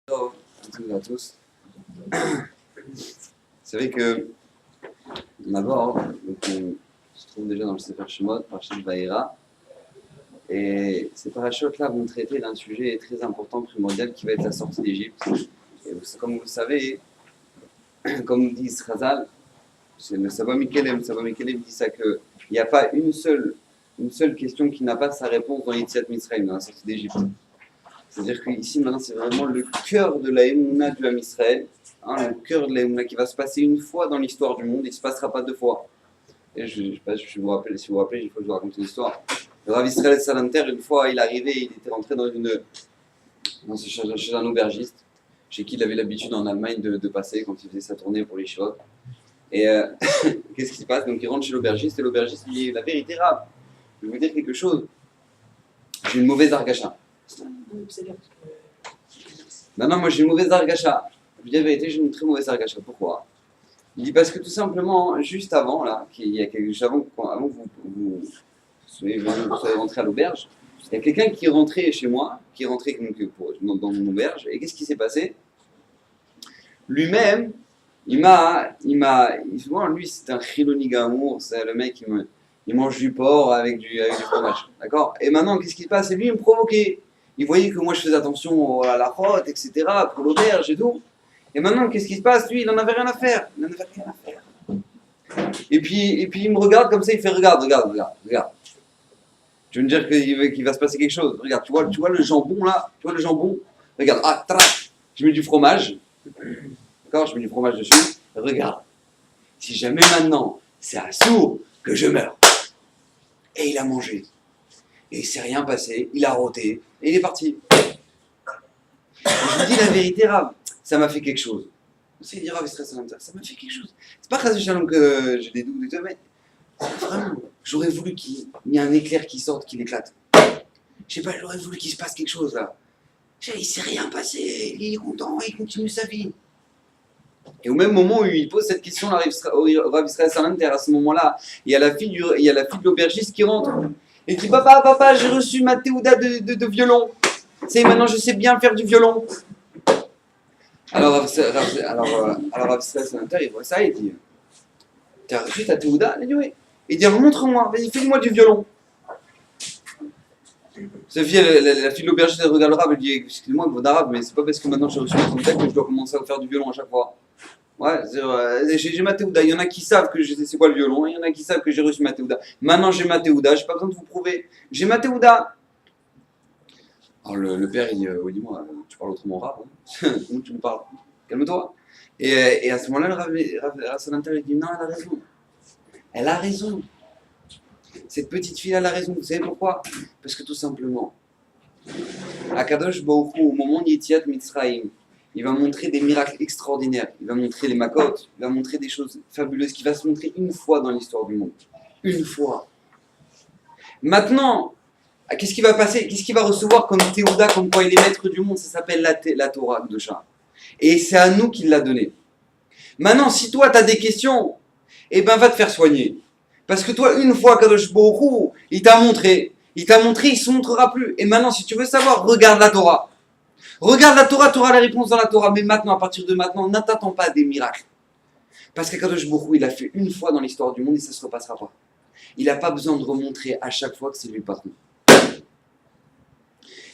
Bonjour à tous. C'est vrai que d'abord, on se trouve déjà dans le Sefer Shemot, Parashat Vayera, et ces parachutes-là vont traiter d'un sujet très important, primordial, qui va être la sortie d'Égypte. Et comme vous le savez, comme dit Chazal, c'est le Saba Mikelem dit ça qu'il n'y a pas une seule question qui n'a pas sa réponse dans l'Yetziat Mitzrayim, dans la sortie d'Égypte. C'est-à-dire qu'ici, maintenant, c'est vraiment le cœur de la Emouna du Ham Israël, le cœur de la Emouna qui va se passer une fois dans l'histoire du monde, il ne se passera pas deux fois. Et je ne sais pas si vous vous rappelez, il faut que je vous raconte une histoire. Le Rav Israël Salanter, une fois, il arrivait, il était rentré chez un aubergiste, chez qui il avait l'habitude en Allemagne de passer quand il faisait sa tournée pour les chiottes. Et qu'est-ce qui se passe? Donc il rentre chez l'aubergiste, et l'aubergiste lui dit: la vérité, Rav, je vais vous dire quelque chose, j'ai une mauvaise argacha. Non, moi j'ai une mauvaise argacha. Je vous dis la vérité, j'ai une très mauvaise argacha. Pourquoi? Il dit parce que tout simplement, juste avant, là, il y a quelque chose, avant que vous soyez rentré à l'auberge, il y a quelqu'un qui est rentré chez moi, qui est rentré dans mon auberge, et qu'est-ce qui s'est passé? Lui-même, souvent, lui c'est un chiloni gamour, c'est le mec il mange du porc avec du fromage, d'accord? Et maintenant, qu'est-ce qui se passe? Et lui, il me provoquait. Il voyait que moi je faisais attention à la route, etc., pour l'auberge et tout. Et maintenant, qu'est-ce qui se passe? Lui, il n'en avait rien à faire. Il n'en avait rien à faire. Et puis il me regarde comme ça, il fait: regarde. Tu veux me dire qu'il va se passer quelque chose? Regarde, tu vois le jambon là? Tu vois le jambon? Regarde, je mets du fromage. D'accord? Je mets du fromage dessus. Regarde. Si jamais maintenant, c'est à sourd que je meurs. Et il a mangé. Et il s'est rien passé, il a roté, et il est parti. Et je vous dis la vérité, Rav, ça m'a fait quelque chose. C'est dire Rav, ça m'a fait quelque chose. C'est pas Chaz Shalom que j'ai des doutes et tout, mais vraiment, j'aurais voulu qu'il y ait un éclair qui sorte, qu'il éclate. Je sais pas, j'aurais voulu qu'il se passe quelque chose là. Il s'est rien passé, il est content, il continue sa vie. Et au même moment où il pose cette question au Rav Israël Salanter, à ce moment-là, il y a la fille de l'aubergiste qui rentre. Et dit: papa, j'ai reçu ma théouda de violon. C'est maintenant je sais bien faire du violon. Alors Rav Israël Salanter, il voit ça et dit: t'as reçu ta théouda? Il dit: oui. Il dit: montre-moi, vas-y, fais-moi du violon. Sa fille, la fille de l'aubergiste, elle regarde le Rav, elle dit: excusez-moi, bon arabe, mais c'est pas parce que maintenant j'ai reçu ma théouda que je dois commencer à faire du violon à chaque fois. Ouais, j'ai ma théouda. Il y en a qui savent que je sais c'est quoi le violon, il y en a qui savent que j'ai reçu ma théouda. Maintenant j'ai ma théouda, j'ai pas besoin de vous prouver. J'ai ma théouda. Alors le père, il dit: oui, dis-moi, tu parles autrement Rav, hein? Comment tu me parles? Calme-toi. Et à ce moment-là, le Rav Salanter, il dit: non, elle a raison. Elle a raison. Cette petite fille, elle a raison. Vous savez pourquoi? Parce que tout simplement, Akadosh Baruch Hu, au moment de Yetziat Mitzrayim, il va montrer des miracles extraordinaires. Il va montrer les makot, il va montrer des choses fabuleuses qui va se montrer une fois dans l'histoire du monde. Une fois. Maintenant, qu'est-ce qui va passer? Qu'est-ce qu'il va recevoir comme théouda, comme quoi il est maître du monde? Ça s'appelle la Torah de Shah. Et c'est à nous qu'il l'a donné. Maintenant, si toi tu as des questions, eh ben va te faire soigner. Parce que toi, une fois Kadosh Baruch Hu, il t'a montré, il se montrera plus. Et maintenant, si tu veux savoir, regarde la Torah. Regarde la Torah, tu auras la réponse dans la Torah. Mais maintenant, à partir de maintenant, n'attends pas des miracles. Parce que Kadosh Baruch Hu, il l'a fait une fois dans l'histoire du monde et ça ne se repassera pas. Il n'a pas besoin de remontrer à chaque fois que c'est lui le patron.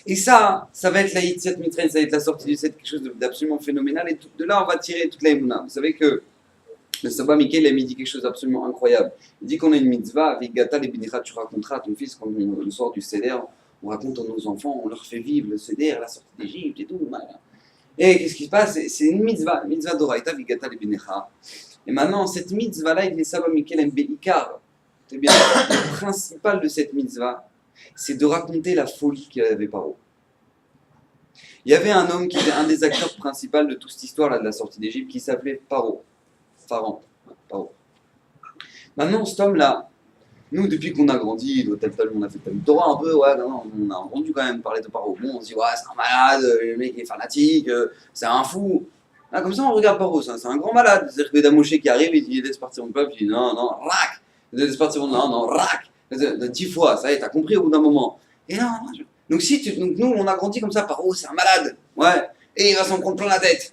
Et ça va être la Yetziat Mitzrayim, ça va être la sortie du set, quelque chose d'absolument phénoménal. Et de là, on va tirer toute la Emouna. Vous savez que le Saba Mikel, il dit quelque chose d'absolument incroyable. Il dit qu'on a une mitzvah, Vigata les Binicha, tu raconteras à ton fils quand le soir du Seder, on raconte à nos enfants, on leur fait vivre le Seder, la sortie d'Égypte et tout. Et qu'est-ce qui se passe? C'est une mitzvah d'Oraïta, Vigata les Binicha. Et maintenant, cette mitzvah-là, il dit Saba Mikel Mbeikar. C'est bien. Le principal de cette mitzvah, c'est de raconter la folie qu'il avait Paro. Il y avait un homme qui était un des acteurs principaux de toute cette histoire-là de la sortie d'Égypte qui s'appelait Paro. Paro. Maintenant, cet homme-là, nous, depuis qu'on a grandi, on a fait le Torah un peu, ouais, non, on a entendu quand même parler de Paro. Bon, on se dit: ouais, c'est un malade, le mec est fanatique, c'est un fou. Là, comme ça, on regarde Paro, c'est un grand malade. C'est-à-dire que Damoshe qui arrive, il dit: laisse partir mon peuple, il dit: non, rac. Laisse partir non, rac. 10 fois, ça y est, t'as compris au bout d'un moment. Et non, donc nous, on a grandi comme ça, Paro, c'est un malade. Ouais. et il va s'en prendre plein la tête.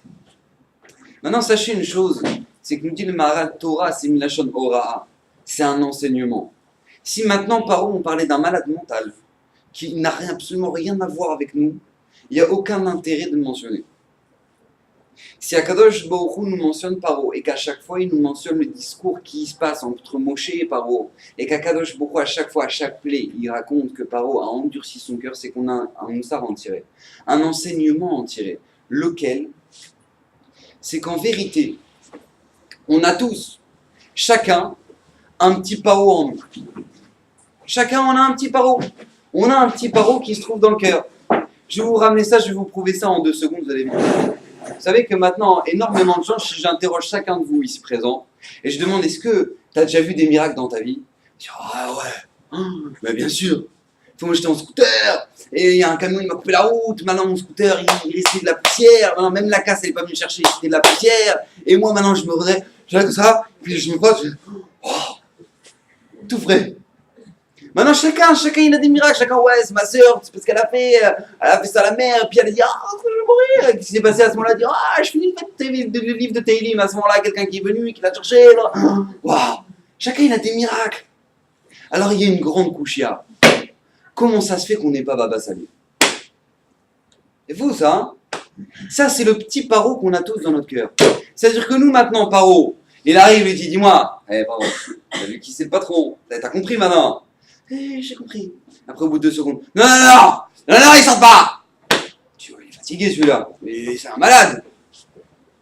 Maintenant, sachez une chose, c'est que nous dit le Maharal, Torah, c'est Milachon Horaa, c'est un enseignement. Si maintenant, Paro, on parlait d'un malade mental, qui n'a absolument rien à voir avec nous, il n'y a aucun intérêt de le mentionner. Si Akadosh Baruch Hu nous mentionne Paro, et qu'à chaque fois il nous mentionne le discours qui se passe entre Moshe et Paro, et qu'Akadosh Baruch Hu à chaque fois, à chaque plaie, il raconte que Paro a endurci son cœur, c'est qu'on a un moussard à en tirer, un enseignement à en tirer. Lequel? C'est qu'en vérité, on a tous, chacun, un petit Paro en nous. Chacun, on a un petit Paro. On a un petit Paro qui se trouve dans le cœur. Je vais vous ramener ça, je vais vous prouver ça en 2 secondes, vous allez voir. Vous savez que maintenant, énormément de gens, si j'interroge chacun de vous ici présents, et je demande, est-ce que tu as déjà vu des miracles dans ta vie? Je dis, ah ouais, mais bien sûr. Moi j'étais en scooter, et il y a un camion, il m'a coupé la route, maintenant mon scooter, il risquait de la poussière, maintenant, même la casse, elle n'est pas venue me chercher, il risquait de la poussière, et moi maintenant je me redresse, je regarde ça, puis je me pose, tout frais. Maintenant, chacun, il a des miracles. Chacun, ouais, c'est ma soeur, c'est parce qu'elle a fait ça à la mère, puis elle a dit, ah, je vais mourir. Qu'est-ce qui s'est passé à ce moment-là? Elle a dit, ah, je finis le livre de Teilim. À ce moment-là, quelqu'un qui est venu, qui l'a cherché. Waouh! Chacun, il a des miracles. Alors, il y a une grande couchia. Comment ça se fait qu'on n'ait pas Baba Salé? C'est fou, ça, hein? Ça, c'est le petit Paro qu'on a tous dans notre cœur. C'est-à-dire que nous, maintenant, Paro, il arrive et dit, dis-moi, Paro, t'as vu qui c'est le patron? T'as compris maintenant? J'ai compris. Après, au bout de 2 secondes. Non, il sort pas. Tu vois, il est fatigué celui-là. Mais c'est un malade.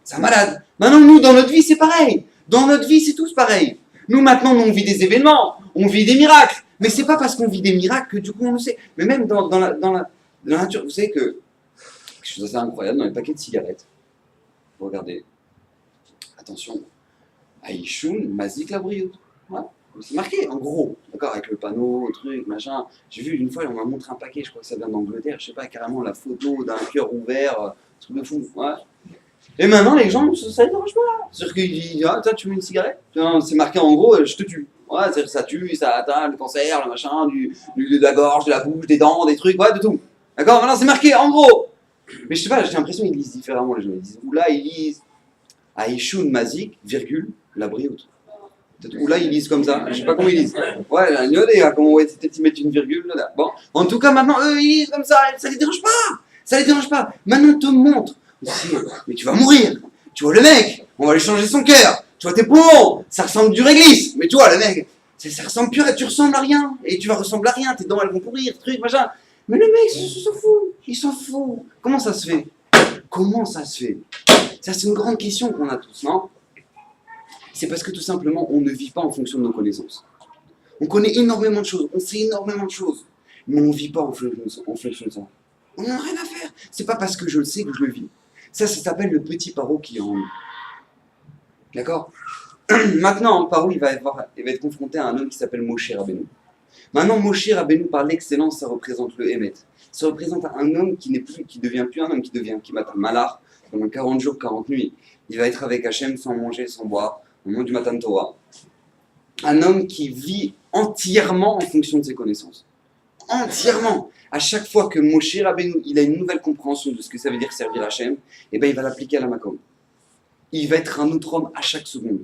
C'est un malade. Maintenant, nous, dans notre vie, c'est pareil. Dans notre vie, c'est tous pareil. Nous, maintenant, on vit des événements. On vit des miracles. Mais c'est pas parce qu'on vit des miracles que du coup, on le sait. Mais même dans la nature, vous savez que quelque chose d'assez incroyable, dans les paquets de cigarettes. Regardez. Attention. Aïchoun, Mazik, la brioche. Ouais. C'est marqué, en gros, d'accord, avec le panneau, le truc, machin. J'ai vu une fois, on m'a montré un paquet, je crois que ça vient d'Angleterre, je sais pas, carrément la photo d'un cœur ouvert, truc de fou, ouais. Et maintenant, les gens, ça les dérange pas. C'est-à-dire qu'ils disent, ah, toi, tu veux une cigarette? C'est marqué en gros, je te tue. Ouais, c'est-à-dire que ça tue, ça atteint le cancer, le machin, de la gorge, de la bouche, des dents, des trucs, ouais, de tout. D'accord, maintenant, c'est marqué en gros. Mais je sais pas, j'ai l'impression qu'ils lisent différemment, les gens. Ils disent, ou là, ils lisent Aïchoun Mazik, virgule, la brioute. Ou là, ils lisent comme ça. Je sais pas comment ils lisent. Ouais, j'ai une idée, comment peut-être ils mettent une virgule là. Bon, en tout cas, maintenant, eux, ils lisent comme ça. Ça les dérange pas. Ça les dérange pas. Maintenant, on te montre. Mais tu vas mourir. Tu vois le mec, on va lui changer son cœur. Tu vois tes poumons, ça ressemble du réglisse. Mais tu vois, le mec, ça ressemble plus à... Tu ressembles à rien. Et tu vas ressembler à rien. Tes dents, elles vont pourrir, truc, machin. Mais le mec, il s'en fout. Il s'en fout. Comment ça se fait? Comment ça se fait? Ça, c'est une grande question qu'on a tous, non? C'est parce que tout simplement, on ne vit pas en fonction de nos connaissances. On connaît énormément de choses, on sait énormément de choses, mais on ne vit pas en fonction de ça. On n'en a rien à faire. C'est pas parce que je le sais que je le vis. Ça s'appelle le petit Paro qui est en nous. D'accord? Maintenant, Paro, il va être confronté à un homme qui s'appelle Moshe Rabbeinu. Maintenant, Moshe Rabbeinu, par l'excellence, ça représente le Hémet. Ça représente un homme qui devient plus un homme, qui devient Kimat Malach, pendant 40 jours, 40 nuits. Il va être avec Hachem sans manger, sans boire, au moment du Matan Torah. Un homme qui vit entièrement en fonction de ses connaissances. Entièrement. À chaque fois que Moshe Rabbeinu, il a une nouvelle compréhension de ce que ça veut dire servir Hachem, eh ben, il va l'appliquer à la Makom. Il va être un autre homme à chaque seconde.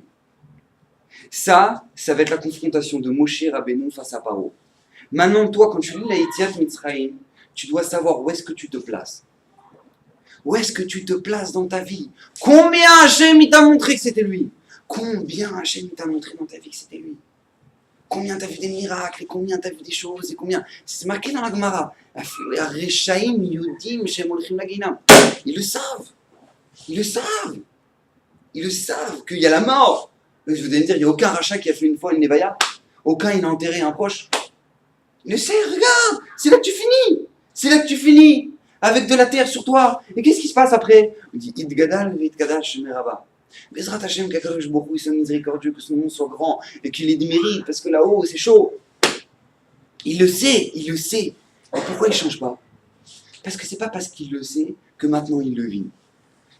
Ça va être la confrontation de Moshe Rabbeinu face à Paro. Maintenant, toi, quand tu lis la Yetziat Mitzrayim, tu dois savoir où est-ce que tu te places. Où est-ce que tu te places dans ta vie? Combien Hachem il t'a montré que c'était lui? Combien Hachem t'a montré dans ta vie que c'était lui? Combien t'as vu des miracles, et combien t'as vu des choses, et combien... C'est marqué dans la Gemara. Rechaim Yudim Shem Olchim Laginam. Ils le savent. Ils le savent. Ils le savent qu'il y a la mort. Je vous allez me dire, il n'y a aucun rachat qui a fait une fois une Nevaya. Aucun il a enterré un proche. Il le sait, regarde. C'est là que tu finis. C'est là que tu finis. Avec de la terre sur toi. Et qu'est-ce qui se passe après? On dit, Idgadal, Idgadal, Shemeraba. Bezrat Hashem, qu'Akadosh Baruch Hu, il soit miséricordieux, que son nom soit grand, et qu'il ait du mérite, parce que là-haut, c'est chaud. Il le sait, il le sait. Et pourquoi il ne change pas? Parce que c'est pas parce qu'il le sait que maintenant il le vit.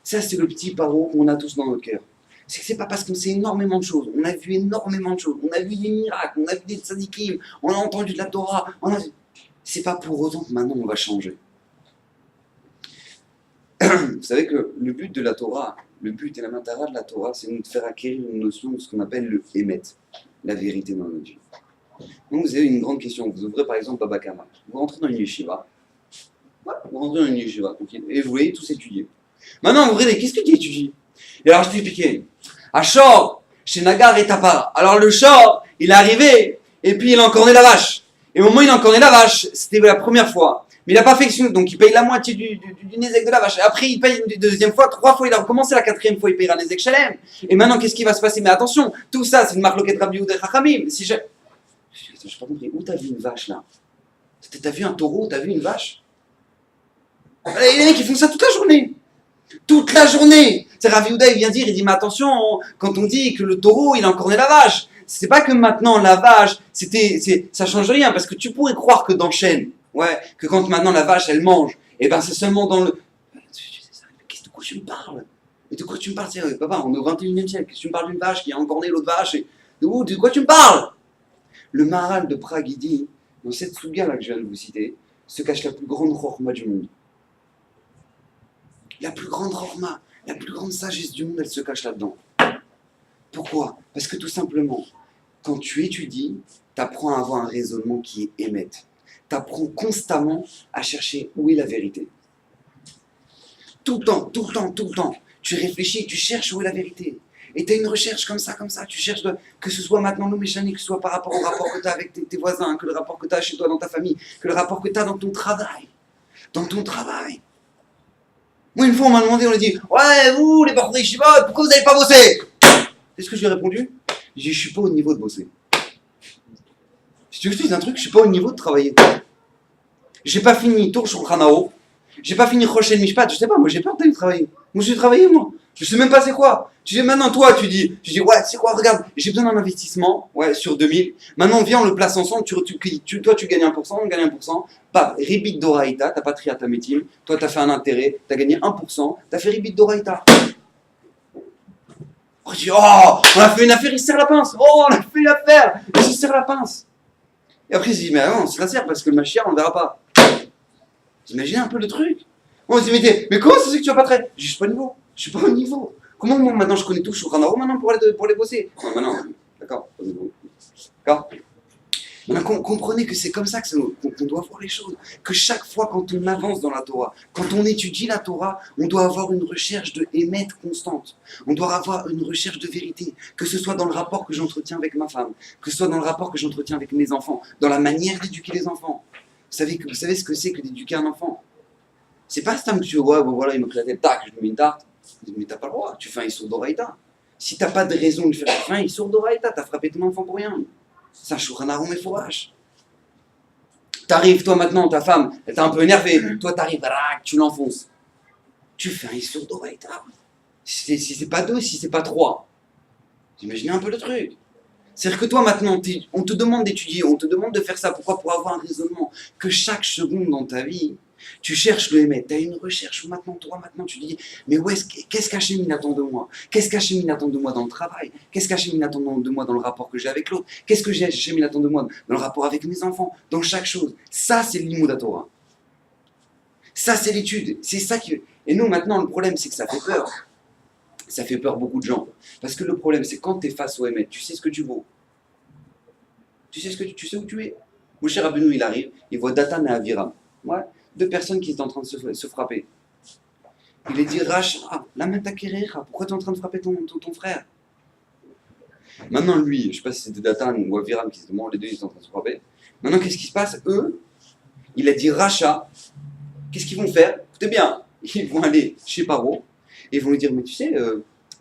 Ça, c'est le petit Paro qu'on a tous dans notre cœur. C'est pas parce qu'on sait énormément de choses, on a vu énormément de choses, on a vu des miracles, on a vu des tzadikim, on a entendu de la Torah, c'est pas pour autant que maintenant on va changer. Vous savez que le but de la Torah, le but et la matara de la Torah, c'est de faire acquérir une notion de ce qu'on appelle le émet, la vérité dans notre vie. Donc vous avez une grande question. Vous ouvrez par exemple Baba Kama. Vous rentrez dans une yeshiva. Ouais, vous rentrez dans une yeshiva, tranquille. Et vous voyez tous étudier. Maintenant, vous regardez, qu'est-ce que tu étudies? Et alors je t'ai expliqué. À Shor, chez Nagar et Tapara. Alors le Shor, il est arrivé, et puis il a encorné la vache. Et au moment où il a encorné la vache, c'était la première fois. Mais il n'a pas fait que donc il paye la moitié du Nézek de la vache. Et après, il paye une deuxième fois, 3 fois, il a recommencé la 4e fois, il payera Nézek Shalem. Et maintenant, qu'est-ce qui va se passer? Mais attention, tout ça, c'est une marloquette Rabbi Yehuda Chachamim. Si je... Je n'ai pas compris, où t'as vu une vache là? T'as vu un taureau, t'as vu une vache? Et les mecs, ils font ça toute la journée. Toute la journée. C'est Rabbi Yehuda, il vient dire, il dit, mais attention, quand on dit que le taureau, il a encorné la vache, c'est pas que maintenant la vache, ça change rien, parce que tu pourrais croire que dans Chêne, ouais, que quand maintenant la vache, elle mange, et ben c'est seulement dans le... Qu'est-ce de quoi tu me parles? Mais de quoi tu me parles? Papa, on est au 21e siècle, qu'est-ce que tu me parles d'une vache qui a encorné l'autre vache? De quoi tu me parles? Le Maharal de Prague, il dit, dans cette souga là que je viens de vous citer, se cache la plus grande chorma du monde. La plus grande chorma, la plus grande sagesse du monde, elle se cache là-dedans. Pourquoi? Parce que tout simplement, quand tu étudies, tu apprends à avoir un raisonnement qui est émette. Tu apprends constamment à chercher où est la vérité. Tout le temps, tout le temps, tout le temps. Tu réfléchis, tu cherches où est la vérité. Et tu as une recherche comme ça, tu cherches que ce soit maintenant le méchanique, que ce soit par rapport au rapport que tu as avec tes voisins, que le rapport que tu as chez toi dans ta famille, que le rapport que tu as dans ton travail. Dans ton travail. Moi, une fois, on m'a demandé, on a dit, ouais, vous, les parents des Yeshiva, pourquoi vous n'allez pas bosser? Qu'est-ce que je lui ai répondu? J'ai dit, je suis pas au niveau de bosser. Si tu veux que je te dise un truc, je suis pas au niveau de travailler. J'ai pas fini Tour Shulchan. J'ai pas fini Rochen Mishpat, je sais pas, moi j'ai peur d'aller travailler. Moi je vais travailler, moi. Je sais même pas c'est quoi. Tu dis maintenant, toi, tu dis, ouais, c'est quoi, regarde, j'ai besoin d'un investissement, ouais, sur 2000. Maintenant, viens, on le place ensemble, toi, tu gagnes 1%, on gagne 1%. Paf, Ribit Doraïta, t'as pas trié à ta métier. Toi, t'as fait un intérêt, t'as gagné 1%, t'as fait Ribit Doraïta. Je dis, oh, on a fait une affaire, il se serre la pince. Oh, on a fait une affaire, il se serre la pince. Et après, il se dit, mais non, c'est la serre parce que le Mashiach, on le verra pas. Vous imaginez un peu le truc? On se dit, mais comment ça c'est que tu vas pas très? Je suis pas au niveau. Je suis pas au niveau. Comment moi maintenant je connais tout, je suis au Ranaro maintenant pour aller bosser? Non, maintenant, d'accord. D'accord. Maintenant, comprenez que c'est comme ça qu'on doit voir les choses. Que chaque fois quand on avance dans la Torah, quand on étudie la Torah, on doit avoir une recherche de émettre constante. On doit avoir une recherche de vérité. Que ce soit dans le rapport que j'entretiens avec ma femme, que ce soit dans le rapport que j'entretiens avec mes enfants, dans la manière d'éduquer les enfants. Vous savez ce que c'est que d'éduquer un enfant? C'est pas ça que tu vois, bon voilà, il me pris la tête, tac, je lui mets une tarte. Mais t'as pas le droit, tu fais un Issour d'Oraïta. Si t'as pas de raison de faire un Issour d'Oraïta, t'as frappé ton enfant pour rien. C'est un Shulchan Aruch Mefourash. T'arrives, toi maintenant, ta femme, elle t'a un peu énervé. Toi t'arrives, tu l'enfonces. Tu fais un Issour d'Oraïta. Si c'est pas 2, si c'est pas 3. Vous imaginez un peu le truc. C'est-à-dire que toi maintenant, on te demande d'étudier, on te demande de faire ça. Pourquoi? Pour avoir un raisonnement. Que chaque seconde dans ta vie, tu cherches le émet. Tu as une recherche où maintenant, tu dis, mais qu'est-ce qu'Hachem attend de moi? Qu'est-ce qu'Hachem attend de moi dans le travail? Qu'est-ce qu'Hachem attend de moi dans le rapport que j'ai avec l'autre? Qu'est-ce que Hachem attend de moi dans le rapport avec mes enfants? Dans chaque chose. Ça, c'est le Limud Torah. Ça, c'est l'étude. C'est ça qui... Et nous, maintenant, le problème, c'est que ça fait peur. Ça fait peur beaucoup de gens. Parce que le problème, c'est quand tu es face au émet, tu sais ce que tu vaux. Tu sais où tu es. Moshe Rabbeinu, il arrive, il voit Datan et Aviram. Ouais, 2 personnes qui étaient en train de se frapper. Il lui dit, Racha, la matakerecha, pourquoi tu es en train de frapper ton frère? Maintenant, lui, je ne sais pas si c'était Datan ou Aviram qui se demandent, les deux, ils sont en train de se frapper. Maintenant, qu'est-ce qui se passe? Eux, il a dit, Racha, qu'est-ce qu'ils vont faire? Écoutez bien, ils vont aller chez Paro, et ils vont lui dire, mais tu sais,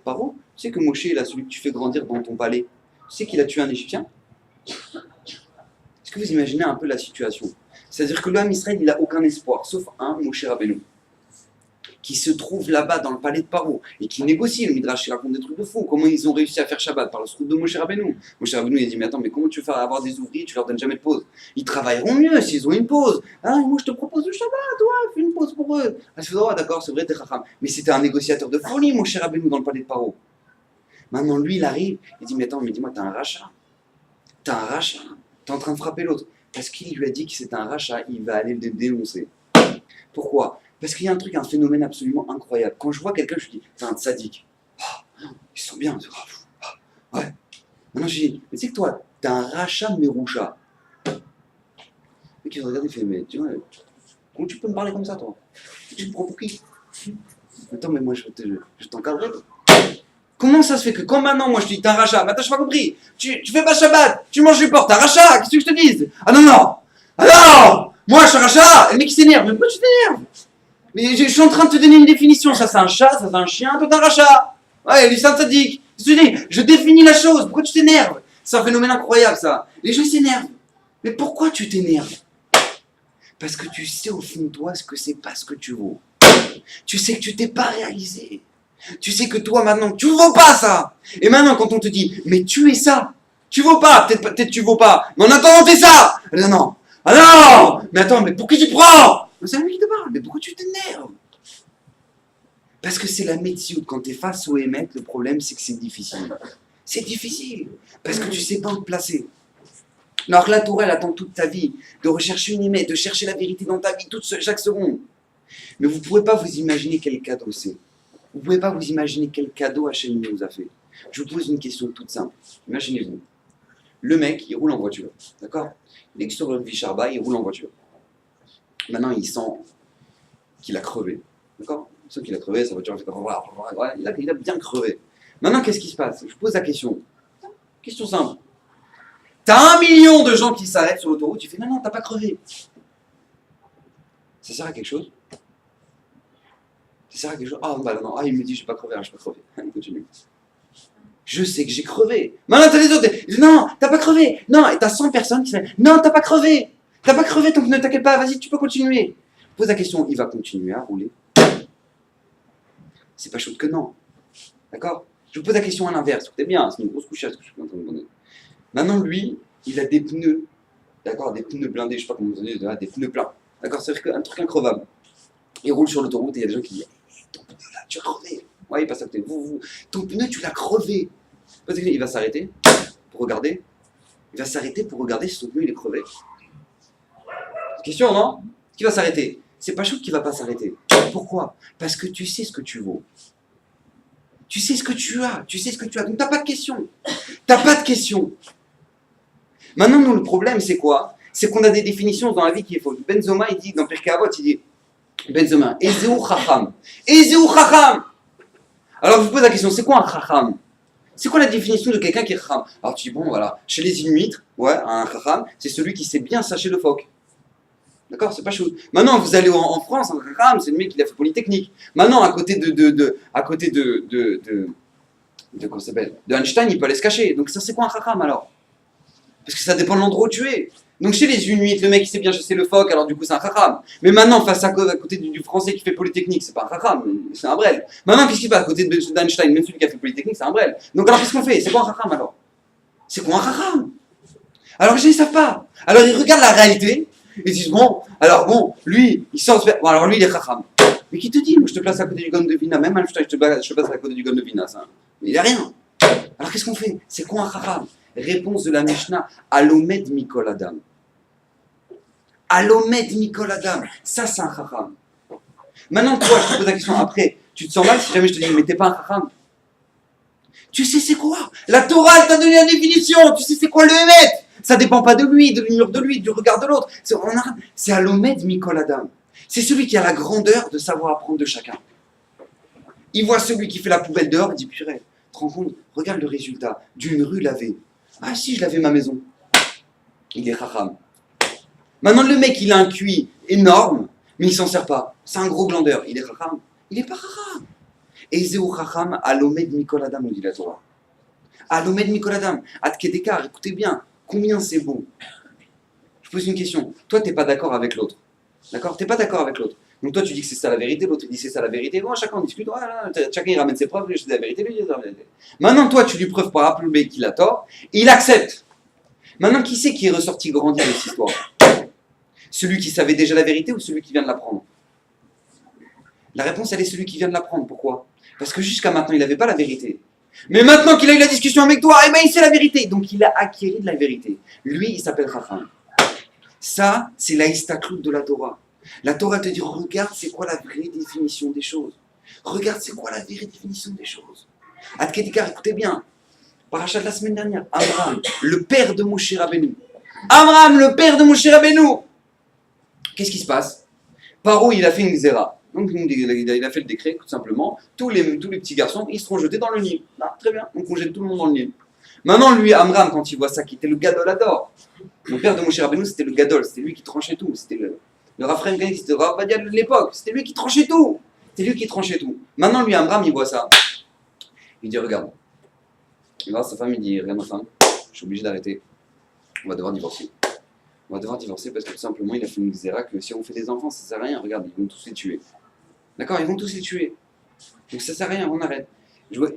Paro, tu sais que Moshe, là, celui que tu fais grandir dans ton palais, tu sais qu'il a tué un Égyptien? Est-ce que vous imaginez un peu la situation? C'est-à-dire que l'homme Israël, il n'a aucun espoir, sauf un, Moshe Rabbeinu, qui se trouve là-bas dans le palais de Paro, et qui négocie. Le Midrash, il raconte des trucs de fou. Comment ils ont réussi à faire Shabbat? Par le srout de Moshe Rabbeinu. Moshe Rabbeinu, il a dit, mais attends, mais comment tu veux faire avoir des ouvriers, tu leur donnes jamais de pause? Ils travailleront mieux s'ils ont une pause. Ah, moi je te propose le Shabbat, toi, fais une pause pour eux. Ah, je fais, oh, d'accord, c'est vrai, t'es chacham. Mais c'était un négociateur de folie, Moshe Rabbeinu, dans le palais de Paro. Maintenant, lui, il arrive, il dit, mais attends, mais dis-moi, t'as un rachat. T'as un rachat. T'es en train de frapper l'autre. Parce qu'il lui a dit que c'est un rachat, il va aller le dénoncer. Pourquoi? Parce qu'il y a un truc, un phénomène absolument incroyable. Quand je vois quelqu'un, je me dis, c'est un sadique. Oh, ils sont bien. Oh, ouais. Maintenant, je dis, mais tu sais que toi, t'as un rachat Meroucha. Le mec, il se regarde, il fait, mais tu vois, comment tu peux me parler comme ça, toi? Tu te prends pour qui? Attends, mais moi, je t'encadrerai. Comment ça se fait que quand maintenant, moi, je te dis, t'as un rachat, mais attends, je n'ai pas compris. Tu fais pas Shabbat, tu manges du porc, t'as un rachat, qu'est-ce que je te dise? Ah non, non! Ah non! Moi, je suis un rachat! Et le mec, il s'énerve. Mais pourquoi tu t'énerves? Mais je suis en train de te donner une définition. Ça, c'est un chat, ça, c'est un chien, toi, t'as un rachat. Ouais, lui, c'est un sadique. Je te dis, je définis la chose. Pourquoi tu t'énerves? C'est un phénomène incroyable, ça. Les gens s'énervent. Mais pourquoi tu t'énerves? Parce que tu sais au fond de toi ce que c'est pas ce que tu vaux. Tu sais que tu t'es pas réalisé. Tu sais que toi, maintenant, tu vaux pas ça. Et maintenant, quand on te dit, mais tu es ça, tu vaux pas, peut-être tu vaux pas, mais en attendant, t'es ça. Non, non. Ah non! Mais attends, mais pour qui tu te prends? C'est lui qui te parle, mais pourquoi tu t'énerves? Parce que c'est la méthode. Quand tu es face au émet, le problème, c'est que c'est difficile. C'est difficile, parce que tu sais pas où te placer. Alors que la Torah, elle attend toute ta vie de rechercher une émet, de chercher la vérité dans ta vie chaque seconde. Mais vous ne pouvez pas vous imaginer quel cadeau c'est. Vous ne pouvez pas vous imaginer quel cadeau Hachem nous a fait. Je vous pose une question toute simple. Imaginez-vous. Le mec, il roule en voiture. D'accord? Il est sur le Vicharba, il roule en voiture. Maintenant, il sent qu'il a crevé. D'accord? Il sent qu'il a crevé, sa voiture fait comme voilà, il a bien crevé. Maintenant, qu'est-ce qui se passe? Je pose la question. Question simple. T'as 1 million de gens qui s'arrêtent sur l'autoroute, tu fais non, non, t'as pas crevé. Ça sert à quelque chose? Ça sert à quelque chose? Ah, bah non, il me dit, j'ai pas crevé, je pas crevé. Il continue. Je sais que j'ai crevé. Maintenant, t'as les autres, non, t'as pas crevé. Non, et t'as 100 personnes qui disent, non, t'as pas crevé. T'as pas crevé, donc ne t'inquiète pas, vas-y, tu peux continuer. Pose la question, il va continuer à rouler. C'est pas chaud que non. D'accord? Je vous pose la question à l'inverse. Écoutez bien, c'est une grosse couche ce que je suis en train de donner. Maintenant, lui, il a des pneus. D'accord? Des pneus blindés, je sais pas comment vous dites, des pneus pleins. D'accord? C'est un truc increvable. Il roule sur l'autoroute et il y a des gens qui disent, ton pneu là, tu as crevé. Ouais, il passe à côté. Ton pneu, tu l'as crevé. Il va s'arrêter pour regarder. Il va s'arrêter pour regarder si son pneu il est crevé. Question, non? Qui va s'arrêter? C'est pas chaud qu'il va pas s'arrêter. Pourquoi? Parce que tu sais ce que tu vaux. Tu sais ce que tu as. Tu sais ce que tu as. Donc t'as pas de question. T'as pas de question. Maintenant, nous, le problème, c'est quoi? C'est qu'on a des définitions dans la vie qui est fausse. Benzoma, il dit, dans Pirkei Avot, il dit, Benzoma, Ezeu Chacham. Ezeu Chacham. Alors, je vous pose la question, c'est quoi un Chacham? C'est quoi la définition de quelqu'un qui est Chacham? Alors, tu dis, bon, voilà, chez les Inuits, ouais, un Chacham, c'est celui qui sait bien sacher le phoque. D'accord, c'est pas chaud. Maintenant, vous allez en France, un Chacham, c'est le mec qui a fait Polytechnique. Maintenant, à côté de comment ça s'appelle? De Einstein, il peut aller se cacher. Donc, ça, c'est quoi un Chacham alors? Parce que ça dépend de l'endroit où tu es. Donc chez les Inuits, le mec il sait bien chasser le phoque, alors du coup c'est un chacham. Mais maintenant, face à côté du français qui fait Polytechnique, c'est pas un chacham, c'est un brel. Maintenant, qu'est-ce qu'il fait à côté d'Einstein, même celui qui a fait Polytechnique, c'est un brel. Donc alors qu'est-ce qu'on fait? C'est quoi un chacham alors? C'est quoi un chacham? Alors les gens ils savent pas. Alors ils regardent la réalité, ils disent bon, alors bon, lui, il sort, bon alors lui il est chacham. Mais qui te dit? Moi je te place à côté du Gaon de Vina, même Einstein je te place à côté du Gaon de Vina, ça. Mais il a rien. Alors qu'est-ce qu'on fait? C'est quoi un chacham? Réponse de la Mishnah, Alomed Mikol Adam. Alomed Mikol Adam. Ça, c'est un chacham. Maintenant, toi, je te pose la question. Après, tu te sens mal si jamais je te dis, mais t'es pas un chacham. Tu sais c'est quoi? La Torah, elle t'a donné la définition. Tu sais c'est quoi le Hémet? Ça dépend pas de lui, de l'humeur de lui, du regard de l'autre. C'est Alomed Mikol Adam. C'est celui qui a la grandeur de savoir apprendre de chacun. Il voit celui qui fait la poubelle dehors, il dit, purée, te rends compte, regarde le résultat d'une rue lavée. Ah si, je lavais ma maison. Il est chacham. Maintenant, le mec, il a un QI énorme, mais il s'en sert pas. C'est un gros glandeur. Il est chacham. Il est pas chacham. Ezeu chacham alomed mikol adam, nous dit la Torah. Alomed mikol adam. Ad kedekar, écoutez bien, combien c'est beau. Je pose une question. Toi, t'es pas d'accord avec l'autre. D'accord? T'es pas d'accord avec l'autre. Donc toi, tu dis que c'est ça la vérité, l'autre il dit c'est ça la vérité. Bon, chacun discute, voilà, chacun il ramène ses preuves, lui je dis la vérité, lui il dit la vérité. Maintenant, toi, tu lui preuves par A plus B qu'il a tort, et il accepte. Maintenant, qui c'est qui est ressorti grandi de cette histoire? Celui qui savait déjà la vérité ou celui qui vient de l'apprendre? La réponse, elle est celui qui vient de l'apprendre. Pourquoi? Parce que jusqu'à maintenant, il n'avait pas la vérité. Mais maintenant qu'il a eu la discussion avec toi, eh ben, il sait la vérité. Donc, il a acquis de la vérité. Lui, il s'appelle Chacham. Ça, c'est la istaklout de la Torah. La Torah te dit, regarde c'est quoi la vraie définition des choses. Regarde c'est quoi la vraie définition des choses. Adketikar, écoutez bien. Parachat de la semaine dernière, Abraham, le père de Moshe Rabbeinu. Abraham, le père de Moshe Rabbeinu. Qu'est-ce qui se passe? Paro, il a fait une zéra. Donc il a fait le décret, tout simplement. Tous les petits garçons, ils seront jetés dans le Nil. Ah, très bien, donc on jette tout le monde dans le Nil. Maintenant, lui, Amram, quand il voit ça, qui était le Gadol Ador. Le père de Moshe Rabbeinu, c'était le Gadol, c'était lui qui tranchait tout. C'était le Raphaël Gaï, c'était le Rav Badia de l'époque. C'était lui qui tranchait tout. C'était lui qui tranchait tout. Maintenant, lui, Amram, il voit ça. Il dit, regarde. Il va voir sa femme, il dit, regarde ma femme, je suis obligé d'arrêter. On va devoir divorcer. On va devoir divorcer parce que tout simplement, il a fait une xéra que si on fait des enfants, ça sert à rien. Regarde, ils vont tous les tuer. D'accord, ils vont tous les tuer. Donc ça sert à rien, on arrête.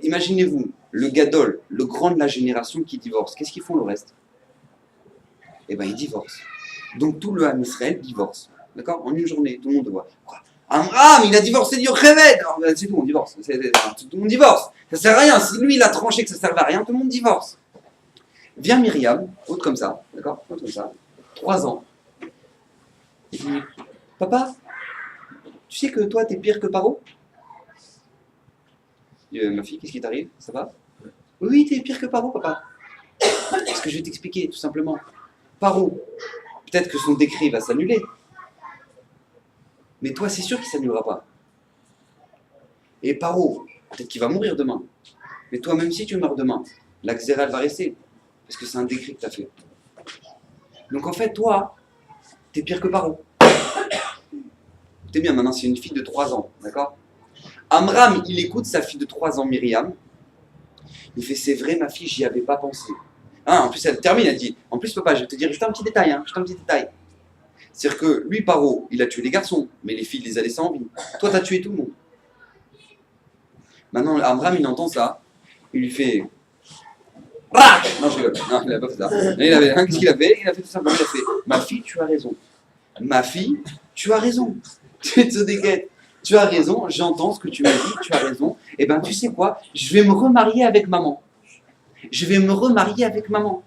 Imaginez-vous, le Gadol, le grand de la génération qui divorce. Qu'est-ce qu'ils font le reste? Eh bien, ils divorcent. Donc tout le Ham Israël divorce. D'accord? En une journée, tout le monde voit. Amram, il a divorcé d'Yocheved. C'est tout, on divorce. Tout le monde divorce. Ça sert à rien. Si lui, il a tranché que ça sert à rien, tout le monde divorce. Vient Myriam, haute comme ça, d'accord? Haute comme ça, 3 ans. Il dit, papa, tu sais que toi, t'es pire que Paro? Ma fille, qu'est-ce qui t'arrive? Ça va? Oui, t'es pire que Paro, papa. Parce que je vais t'expliquer, tout simplement. Paro, peut-être que son décret va s'annuler. Mais toi, c'est sûr qu'il ne s'annulera pas. Et Paro, peut-être qu'il va mourir demain. Mais toi, même si tu meurs demain, la xéra, elle va rester. Parce que c'est un décret que tu as fait. Donc en fait, toi, t'es pire que Paro. T'es bien, maintenant, c'est une fille de 3 ans, d'accord? Amram, il écoute sa fille de 3 ans, Myriam. Il fait, c'est vrai, ma fille, j'y avais pas pensé. Ah, en plus, elle termine, elle dit, en plus, papa, je vais te dire juste un petit détail, juste un petit détail. C'est-à-dire que lui, Paro, il a tué les garçons, mais les filles, il les a laissés en vie. Toi, t'as tué tout le monde. Maintenant, Amram, il entend ça, il lui fait... Ah non, je rigole. Non, il n'a pas fait ça. Qu'est-ce qu'il a fait? Il a fait tout simplement, il a fait, ma fille, tu as raison. Ma fille, tu as raison. Tu te déguettes. Tu as raison, j'entends ce que tu m'as dit, tu as raison. Eh bien, tu sais quoi? Je vais me remarier avec maman. Je vais me remarier avec maman.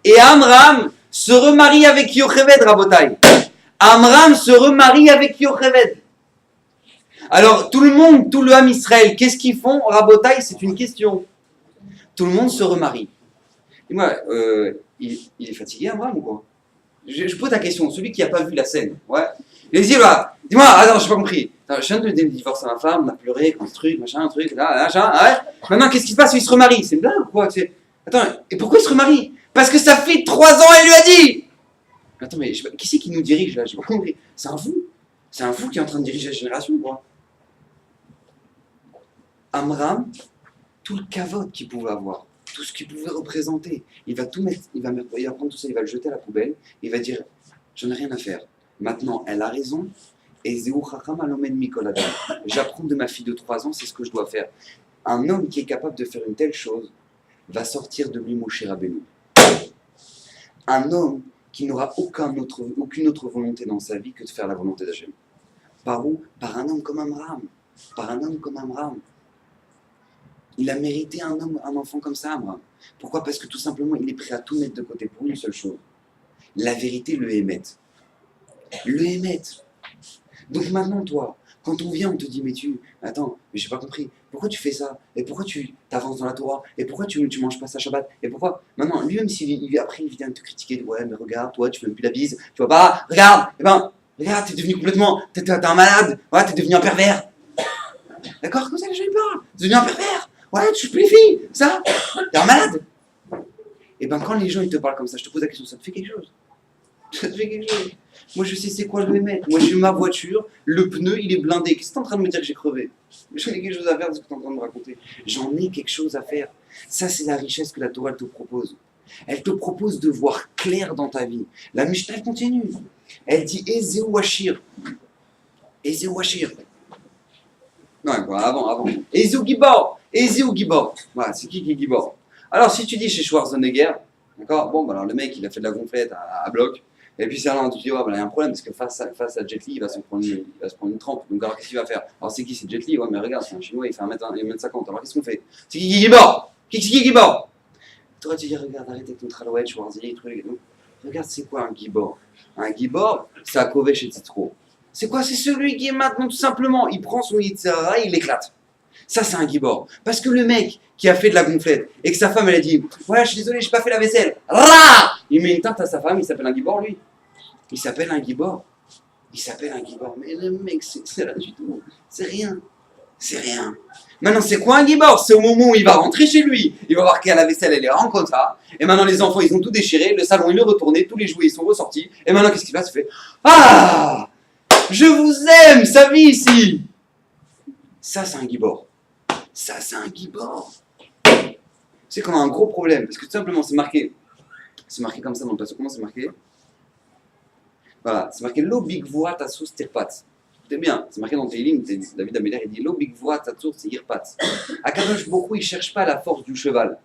Et Amram se remarie avec Yocheved, Rabotai. Amram se remarie avec Yocheved. Alors, tout le monde, tout le Ham Israël, qu'est-ce qu'ils font? Rabotai, c'est une question. Tout le monde se remarie. Dis-moi, il est fatigué, Amram, ou quoi? Je pose la question, celui qui n'a pas vu la scène. Ouais. Il dit, là, dis-moi, attends, j'ai pas compris. Attends, je viens de divorcer à ma femme, on a pleuré, quand ce truc, machin, là, machin, ouais. Maintenant, qu'est-ce qui se passe? Il se remarie. C'est une blague ou quoi? Attends, et pourquoi il se remarie? Parce que sa fille de 3 ans, elle lui a dit. Attends, mais qui c'est qui nous dirige là? J'ai pas compris. C'est un fou. C'est un fou qui est en train de diriger la génération, quoi. Amram, tout le kavod qu'il pouvait avoir, tout ce qu'il pouvait représenter, il va tout mettre, il va prendre tout ça, il va le jeter à la poubelle, il va dire, j'en ai rien à faire. Maintenant, elle a raison, et j'apprends de ma fille de 3 ans, c'est ce que je dois faire. Un homme qui est capable de faire une telle chose va sortir de lui Moshe Rabbeinu. Un homme qui n'aura aucune autre volonté dans sa vie que de faire la volonté d'Hachem. Par où? Par un homme comme Amram. Par un homme comme Amram. Il a mérité un enfant comme ça, Amram. Pourquoi? Parce que tout simplement, il est prêt à tout mettre de côté pour une seule chose. La vérité, le émet. Le émet. Donc maintenant, toi, quand on vient, on te dit, mais attends, mais j'ai pas compris, pourquoi tu fais ça? Et pourquoi tu t'avances dans la Torah? Et pourquoi tu manges pas ça Shabbat? Et pourquoi? Maintenant, lui-même, après, il vient te critiquer, ouais, mais regarde, toi, tu fais même plus la bise, tu vois pas, regarde, regarde, t'es devenu complètement, t'es un malade, ouais, t'es devenu un pervers. D'accord? Comme ça, les gens, ils parlent, t'es devenu un pervers, ouais, tu touches plus les filles, ça, t'es un malade. Et ben, quand les gens, ils te parlent comme ça, je te pose la question, ça te fait quelque chose? Ça te fait quelque chose? Moi, je sais c'est quoi le mettre. Moi, j'ai ma voiture, le pneu, il est blindé. Qu'est-ce que tu es en train de me dire que j'ai crevé? J'en ai quelque chose à faire de ce que tu es en train de me raconter. J'en ai quelque chose à faire. Ça, c'est la richesse que la Torah te propose. Elle te propose de voir clair dans ta vie. La Mishnah, elle continue. Elle dit Ezeu Washir. Ezeu Washir. Non, quoi, avant. Ezeu Gibor. Ezeu Gibor. Voilà, c'est qui est Gibor? Alors, si tu dis chez Schwarzenegger, d'accord, bon, bah, alors le mec, il a fait de la gonflette à bloc. Et puis c'est là, tu dis, ouais, il y a un problème, parce que face à Jet Li, il va se prendre une trempe. Donc alors qu'est-ce qu'il va faire? Alors c'est qui? C'est Jet Li? Ouais, mais regarde, c'est un chinois, il fait 1m50. Alors qu'est-ce qu'on fait? C'est qui Gibor? Qui Gibor? Tu aurais dû dire, regarde, arrête avec ton tralouette, Schwarzy, truc. Regarde, c'est quoi un Gibor? Un Gibor, c'est à Kovesh et Titro. C'est quoi? C'est celui qui est maintenant tout simplement, il prend son Yitzhara et il l'éclate. Ça, c'est un gibor. Parce que le mec qui a fait de la gonflette et que sa femme, elle a dit ouais, je suis désolé, j'ai pas fait la vaisselle. Rah, il met une tarte à sa femme, il s'appelle un gibor, lui. Il s'appelle un gibor. Il s'appelle un gibor. Mais le mec, c'est rien du tout. C'est rien. C'est rien. Maintenant, c'est quoi un gibor? C'est au moment où il va rentrer chez lui. Il va voir qu'à la vaisselle, elle est en comme ça. Et maintenant, les enfants, ils ont tout déchiré. Le salon, il est retourné. Tous les jouets, ils sont ressortis. Et maintenant, qu'est-ce qui se passe? Il fait ah, je vous aime, sa vie ici. Ça, c'est un gibor. Ça, c'est un gibor. C'est qu'on a un gros problème. Parce que tout simplement, c'est marqué. C'est marqué comme ça dans le passage. Comment c'est marqué? Voilà, c'est marqué Lo bigvoat asus tirpat. C'est bien, c'est marqué dans Teilim, David Améler, il dit Lo bigvoat asus tirpat. Akadosh Baruch Hu, il ne cherche pas la force du cheval.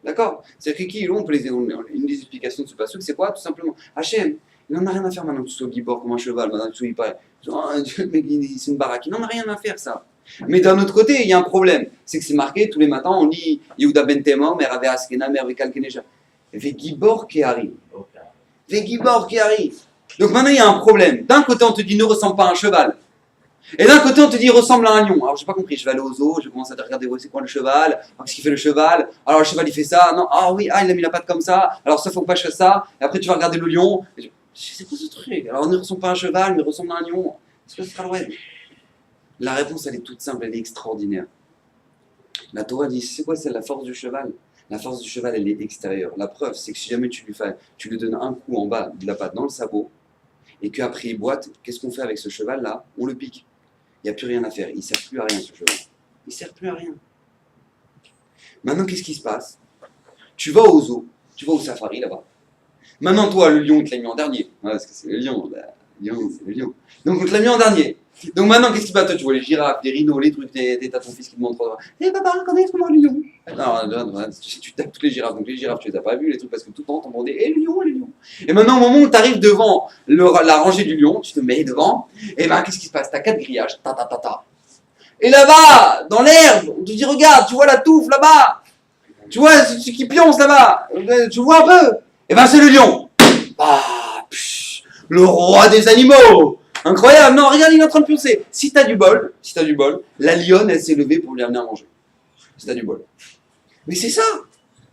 D'accord? C'est-à-dire que qui, on peut une des explications de ce passage, c'est quoi? Tout simplement, Hachem, il n'en a rien à faire maintenant que tu sois gibor comme un cheval, maintenant que tu sois hyper. C'est une baraque, il n'en a rien à faire, ça. Mais d'un autre côté, il y a un problème. C'est que c'est marqué, tous les matins, on lit Yehuda ben Temom, Merave Askena, Merave Kalkeneja. Ve gibor qui arrive. Ve gibor qui arrive. Donc maintenant il y a un problème. D'un côté on te dit ne ressemble pas à un cheval. Et d'un côté on te dit ressemble à un lion. Alors j'ai pas compris, je vais aller au zoo, je commence à te regarder c'est quoi le cheval, qu'est-ce qu'il fait le cheval, alors le cheval il fait ça, non, ah oui, il a mis la patte comme ça, alors ça faut pas que je fasse ça, et après tu vas regarder le lion. Je sais pas ce truc, alors on ne ressemble pas à un cheval, mais ressemble à un lion. Est-ce que ce sera ouais. La réponse elle est toute simple, elle est extraordinaire. La Torah dit c'est quoi, c'est la force du cheval? La force du cheval elle est extérieure. La preuve c'est que si jamais tu lui donnes un coup en bas de la patte dans le sabot, et qu'après il boite, qu'est-ce qu'on fait avec ce cheval-là? On le pique. Il n'y a plus rien à faire. Il ne sert plus à rien, ce cheval. Il ne sert plus à rien. Maintenant, qu'est-ce qui se passe? Tu vas au zoo, tu vas au safari là-bas. Maintenant, toi, le lion, il te l'a mis en dernier. Ouais, parce que c'est le lion. Le lion, c'est le lion. Donc, on te l'a mis en dernier. Donc, maintenant, qu'est-ce qui se passe? Toi, tu vois les girafes, les rhinos, les trucs, t'as ton fils qui te montre. Eh, papa, comment est-ce qu'on voit le lion? Non, tu tapes toutes les girafes. Donc, les girafes, tu les as pas vues, les trucs, parce que tout le temps, t'en demandais, eh, le lion, le lion. Et maintenant, au moment où tu arrives devant la rangée du lion, tu te mets devant, et ben, qu'est-ce qui se passe? T'as 4 grillages, ta. Et là-bas, dans l'herbe, on te dit, regarde, tu vois la touffe là-bas. Tu vois ce qui pionce là-bas. Tu vois un peu? Et ben, c'est le lion. Ah, le roi des animaux. Incroyable. Non, regarde, il est en train de pioncer. Si t'as du bol, la lionne, elle s'est levée pour lui amener à manger. Si t'as du bol. Mais c'est ça.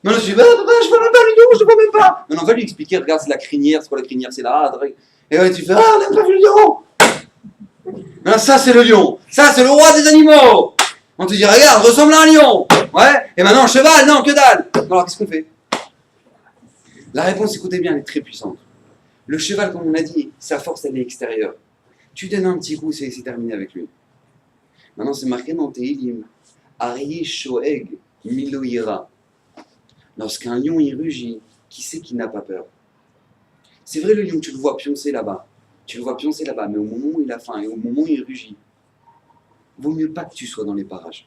Maintenant, je dis, papa, je vois même pas le lion, je ne vois même pas. Maintenant, on va lui expliquer, regarde, c'est la crinière, c'est quoi la crinière? C'est là. Et ouais, tu fais, ah, on n'a pas vu le lion. Non, ça, c'est le lion. Ça, c'est le roi des animaux. On te dit, regarde, ressemble à un lion. Ouais. Et maintenant, un cheval, non, que dalle. Alors, qu'est-ce qu'on fait? La réponse, écoutez bien, elle est très puissante. Le cheval, comme on a dit, sa force, elle est extérieure. Tu donnes un petit coup, c'est terminé avec lui. Maintenant, c'est marqué dans Teilim. Arié Shoeg Miloïra. Lorsqu'un lion il rugit, qui sait qui n'a pas peur? C'est vrai, le lion, tu le vois pioncer là-bas. Mais au moment où il a faim et au moment où il rugit, vaut mieux pas que tu sois dans les parages.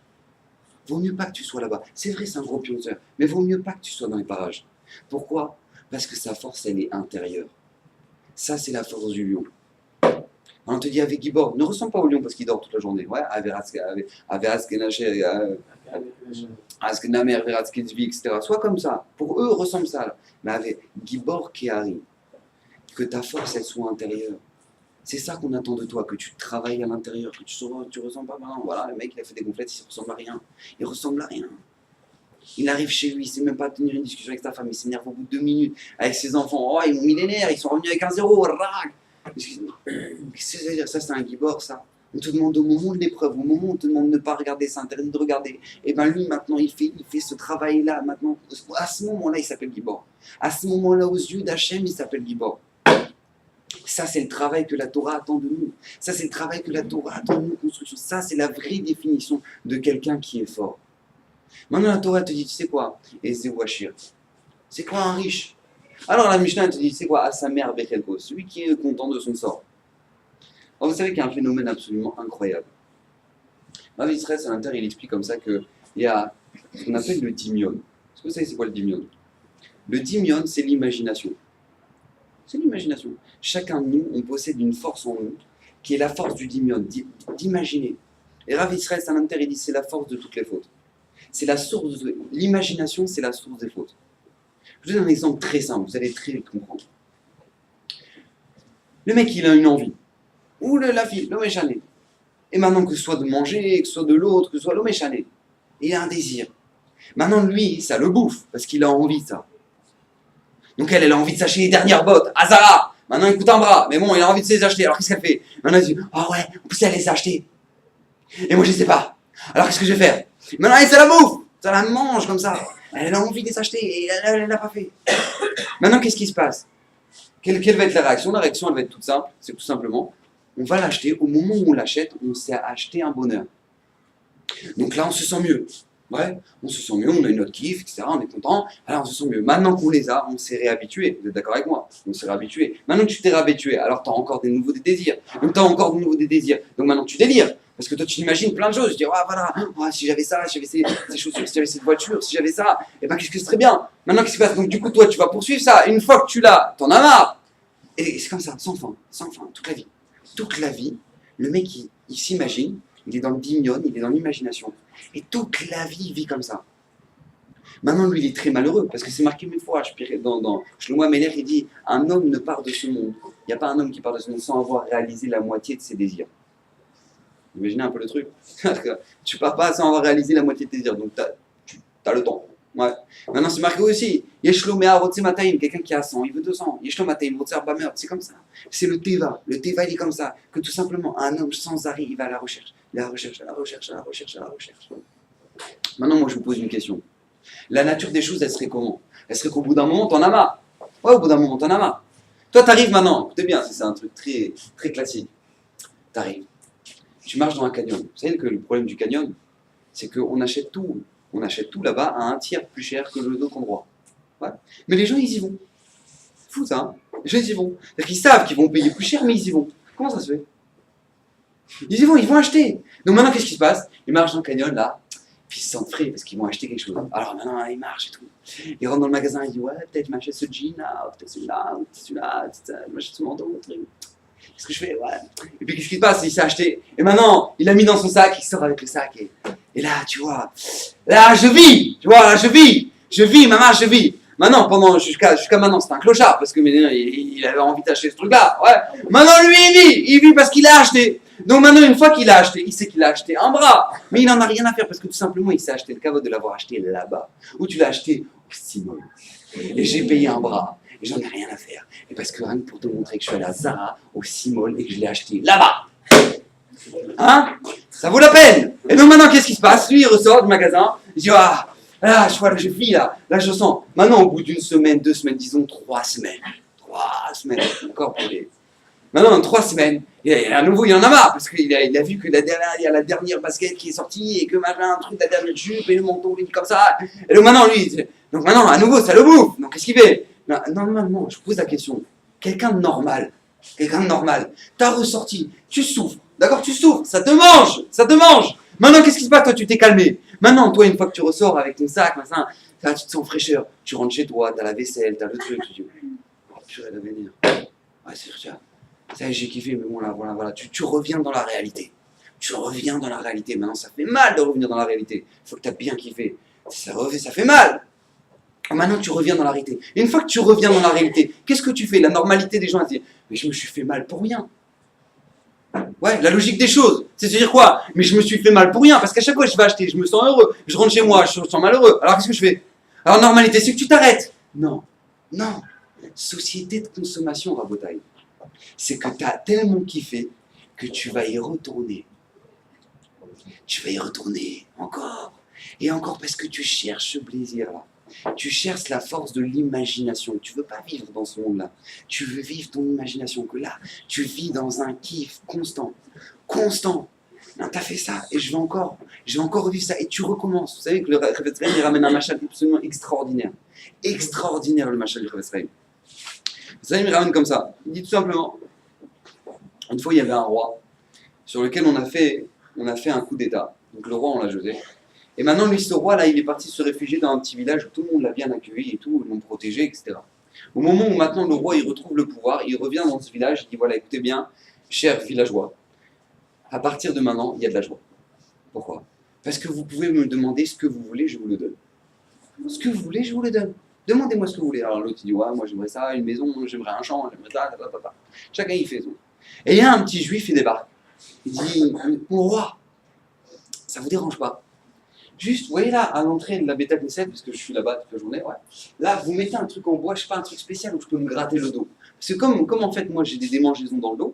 Vaut mieux pas que tu sois là-bas. C'est vrai, c'est un gros pionceur, mais vaut mieux pas que tu sois dans les parages. Pourquoi? Parce que sa force, elle est intérieure. Ça, c'est la force du lion. On te dit avec Gibor, ne ressemble pas au lion parce qu'il dort toute la journée. Ouais, Askenamer, Veratsketsvi, etc. Sois comme ça. Pour eux, ressemble ça. Mais avec Gibor Kehari, que ta force, elle soit intérieure. C'est ça qu'on attend de toi, que tu travailles à l'intérieur, que tu ressembles pas maintenant. Voilà, le mec, il a fait des gonflettes, il ressemble à rien. Il ressemble à rien. Il arrive chez lui, il sait même pas tenir une discussion avec sa femme, il s'énerve au bout de 2 minutes. Avec ses enfants, oh, ils m'ont mis les nerfs, ils sont revenus avec un 0. Qu'est-ce que ça veut dire? Ça, c'est un gibor, ça. On te demande au moment de l'épreuve, au moment où on te demande de ne pas regarder, c'est interdit de regarder. Et bien lui, maintenant, il fait ce travail-là. Maintenant, à ce moment-là, il s'appelle gibor. À ce moment-là, aux yeux d'Hachem, il s'appelle gibor. Ça, c'est le travail que la Torah attend de nous. Ça, c'est le travail que la Torah attend de nous, construction. Ça, c'est la vraie définition de quelqu'un qui est fort. Maintenant, la Torah te dit, tu sais quoi? Et c'est Wachir. C'est quoi un riche? Alors la Mishnah te dit, tu sais quoi? À sa mère Bechelko, celui qui est content de son sort. Alors, vous savez qu'il y a un phénomène absolument incroyable. Rav Israël à l'intérieur, il explique comme ça qu'il y a ce qu'on appelle le dimion. Est-ce que vous savez c'est quoi le dimion? Le dimion, c'est l'imagination. C'est l'imagination. Chacun de nous, on possède une force en nous, qui est la force du dimion, d'imaginer. Et Rav Israël à l'intérieur, il dit, c'est la force de toutes les fautes. C'est la source de... L'imagination, c'est la source des fautes. Je vous donne un exemple très simple, vous allez très vite comprendre. Le mec, il a une envie. ou la fille, l'homme est chané. Et maintenant, que ce soit de manger, que ce soit de l'autre, que ce soit l'homme est chané. Il a un désir. Maintenant, lui, ça le bouffe, parce qu'il a envie de ça. Donc elle a envie de s'acheter les dernières bottes. Ah Zara, maintenant il coûte un bras, mais bon, il a envie de se les acheter. Alors qu'est-ce qu'elle fait? Maintenant elle dit, ah ouais, en plus elle les a achetés. Et moi je sais pas. Alors qu'est-ce que je vais faire? Maintenant elle, ça la bouffe, ça la mange comme ça. Elle a envie de les acheter et elle l'a pas fait. Maintenant qu'est-ce qui se passe? Quelle va être la réaction? La réaction elle va être toute simple, c'est tout simplement, on va l'acheter, au moment où on l'achète, on s'est acheté un bonheur. Donc là on se sent mieux. Ouais, on se sent mieux, on a une autre kiff, etc. On est content, alors on se sent mieux. Maintenant qu'on les a, on s'est réhabitué. Vous êtes d'accord avec moi? On s'est réhabitué. Maintenant que tu t'es réhabitué, alors tu as encore des nouveaux désirs. Donc tu as encore de nouveaux désirs. Donc maintenant tu délires. Parce que toi tu imagines plein de choses. Tu dis, ah voilà, si j'avais ça, si j'avais ces chaussures, si j'avais cette voiture, si j'avais ça, et ben qu'est-ce que ce serait bien. Maintenant qu'est-ce qui se passe? Donc du coup toi tu vas poursuivre ça. Une fois que tu l'as, t'en as marre. Et c'est comme ça, sans fin, toute la vie. Toute la vie, le mec il s'imagine, il est dans le dimion, il est dans l'imagination. Et toute la vie, il vit comme ça. Maintenant, lui, il est très malheureux, parce que c'est marqué mille fois. Dans Shlomo Meller, il dit, un homme ne part de ce monde. Il n'y a pas un homme qui part de ce monde sans avoir réalisé la moitié de ses désirs. Imaginez un peu le truc. Tu pars pas sans avoir réalisé la moitié de tes désirs, donc tu as le temps. Ouais. Maintenant, c'est marqué aussi. Yeshlo Mea Rotse Mataim, quelqu'un qui a 100, il veut 200. Yeshlo Mataim Rotse Arbamer, c'est comme ça. C'est le Teva. Le Teva, il est comme ça. Que tout simplement, un homme sans arrêt, il va à la recherche. La recherche, à la recherche, à la recherche, à la recherche. Maintenant, moi, je vous pose une question. La nature des choses, elle serait comment? Elle serait qu'au bout d'un moment, t'en as marre. Ouais, au bout d'un moment, t'en as marre. Toi, t'arrives maintenant. Écoutez bien, c'est un truc très, très classique. T'arrives. Tu marches dans un canyon. Vous savez que le problème du canyon, c'est qu'on achète tout. On achète tout là-bas à un tiers plus cher que d'autres endroits. Ouais. Mais les gens, ils y vont. C'est fou ça, hein? Les gens, ils y vont. C'est-à-dire qu'ils savent qu'ils vont payer plus cher, mais ils y vont. Comment ça se fait? Ils y vont, ils vont acheter. Donc maintenant, qu'est-ce qui se passe? Ils marchent dans le canyon là, puis ils se sentent frais parce qu'ils vont acheter quelque chose. Alors maintenant, ils marchent et tout. Ils rentrent dans le magasin, ils disent, ouais, peut-être je m'achète ce jean là, peut-être celui-là, je m'achète ce manteau, truc. Qu'est-ce que je fais? Ouais. Et puis qu'est-ce qui se passe? Il s'est acheté. Et maintenant, il l'a mis dans son sac, il sort avec le sac. Et là, tu vois, là, je vis. Tu vois, là, je vis. Je vis, maman, je vis. Maintenant, jusqu'à maintenant, c'est un clochard parce que il avait envie d'acheter ce truc-là. Ouais. Maintenant, lui, il vit parce qu'il a acheté. Donc maintenant, une fois qu'il a acheté, il sait qu'il a acheté un bras. Mais il n'en a rien à faire parce que tout simplement, il s'est acheté le caveau de l'avoir acheté là-bas. Ou tu l'as acheté au Simon. Et j'ai payé un bras. Et j'en ai rien à faire. Et parce que rien que pour te montrer que je suis à la Zara, au Simol, et que je l'ai acheté là-bas. Hein? Ça vaut la peine. Et donc maintenant, qu'est-ce qui se passe? Lui, il ressort du magasin. Il dit, ah, là, je vis là. Là, je sens. Maintenant, au bout d'une semaine, 2 semaines, disons 3 semaines. 3 semaines. Encore pour les... Maintenant, en 3 semaines, à nouveau, il en a marre. Parce qu'il a vu que il y a la dernière basket qui est sortie et que machin, un truc, la dernière jupe et le manteau, il dit comme ça. Et donc maintenant, à nouveau, ça le bouffe. Donc qu'est-ce qu'il fait? Normalement, je pose la question. Quelqu'un de normal, t'as ressorti, tu souffres, d'accord, tu souffres, ça te mange. Maintenant, qu'est-ce qui se passe? Toi, tu t'es calmé. Maintenant, toi, une fois que tu ressors avec ton sac, machin, là, tu te sens fraîcheur. Tu rentres chez toi, t'as la vaisselle, t'as le truc, tu dis, oh purée d'avenir. Ouais, c'est sûr, ça j'ai kiffé, mais bon, là, voilà. Tu reviens dans la réalité. Maintenant, ça fait mal de revenir dans la réalité. Il faut que tu as bien kiffé. Ça fait mal. Maintenant, tu reviens dans la réalité. Et une fois que tu reviens dans la réalité, qu'est-ce que tu fais? La normalité des gens, elle dit, mais je me suis fait mal pour rien. Ouais, la logique des choses, c'est de dire quoi? Mais je me suis fait mal pour rien, parce qu'à chaque fois que je vais acheter, je me sens heureux. Je rentre chez moi, je me sens malheureux. Alors qu'est-ce que je fais? Alors normalité, c'est que tu t'arrêtes. Non. Société de consommation, Rabotaï. C'est que tu as tellement kiffé que tu vas y retourner. Tu vas y retourner encore. Et encore parce que tu cherches ce plaisir-là. Tu cherches la force de l'imagination. Tu ne veux pas vivre dans ce monde-là. Tu veux vivre ton imagination. Que là, tu vis dans un kiff constant. Non, tu as fait ça et je vais encore revivre ça. Et tu recommences. Vous savez que le Chavetz Chaim, il ramène un machal absolument extraordinaire. Extraordinaire, le machal du Chavetz Chaim. Vous savez, il ramène comme ça. Il dit tout simplement, une fois, il y avait un roi sur lequel on a fait un coup d'état. Donc le roi, on l'a jeté. Et maintenant, lui, ce roi-là, il est parti se réfugier dans un petit village où tout le monde l'a bien accueilli et tout, ils l'ont protégé, etc. Au moment où maintenant le roi, il retrouve le pouvoir, il revient dans ce village, il dit, voilà, écoutez bien, chers villageois, à partir de maintenant, il y a de la joie. Pourquoi? Parce que vous pouvez me demander ce que vous voulez, je vous le donne. Ce que vous voulez, je vous le donne. Demandez-moi ce que vous voulez. Alors l'autre, il dit, ouais, moi j'aimerais ça, une maison, j'aimerais un champ, j'aimerais ça, papa. Chacun, il fait son. Et il y a un petit juif, il débarque. Il dit, mon roi, ça vous dérange pas? Juste, vous voyez là, à l'entrée de la Beta Knesset, parce que je suis là-bas toute la journée, ouais. Là, vous mettez un truc en bois, je sais pas, un truc spécial où je peux me gratter le dos. Parce que comme en fait, moi, j'ai des démangeaisons dans le dos,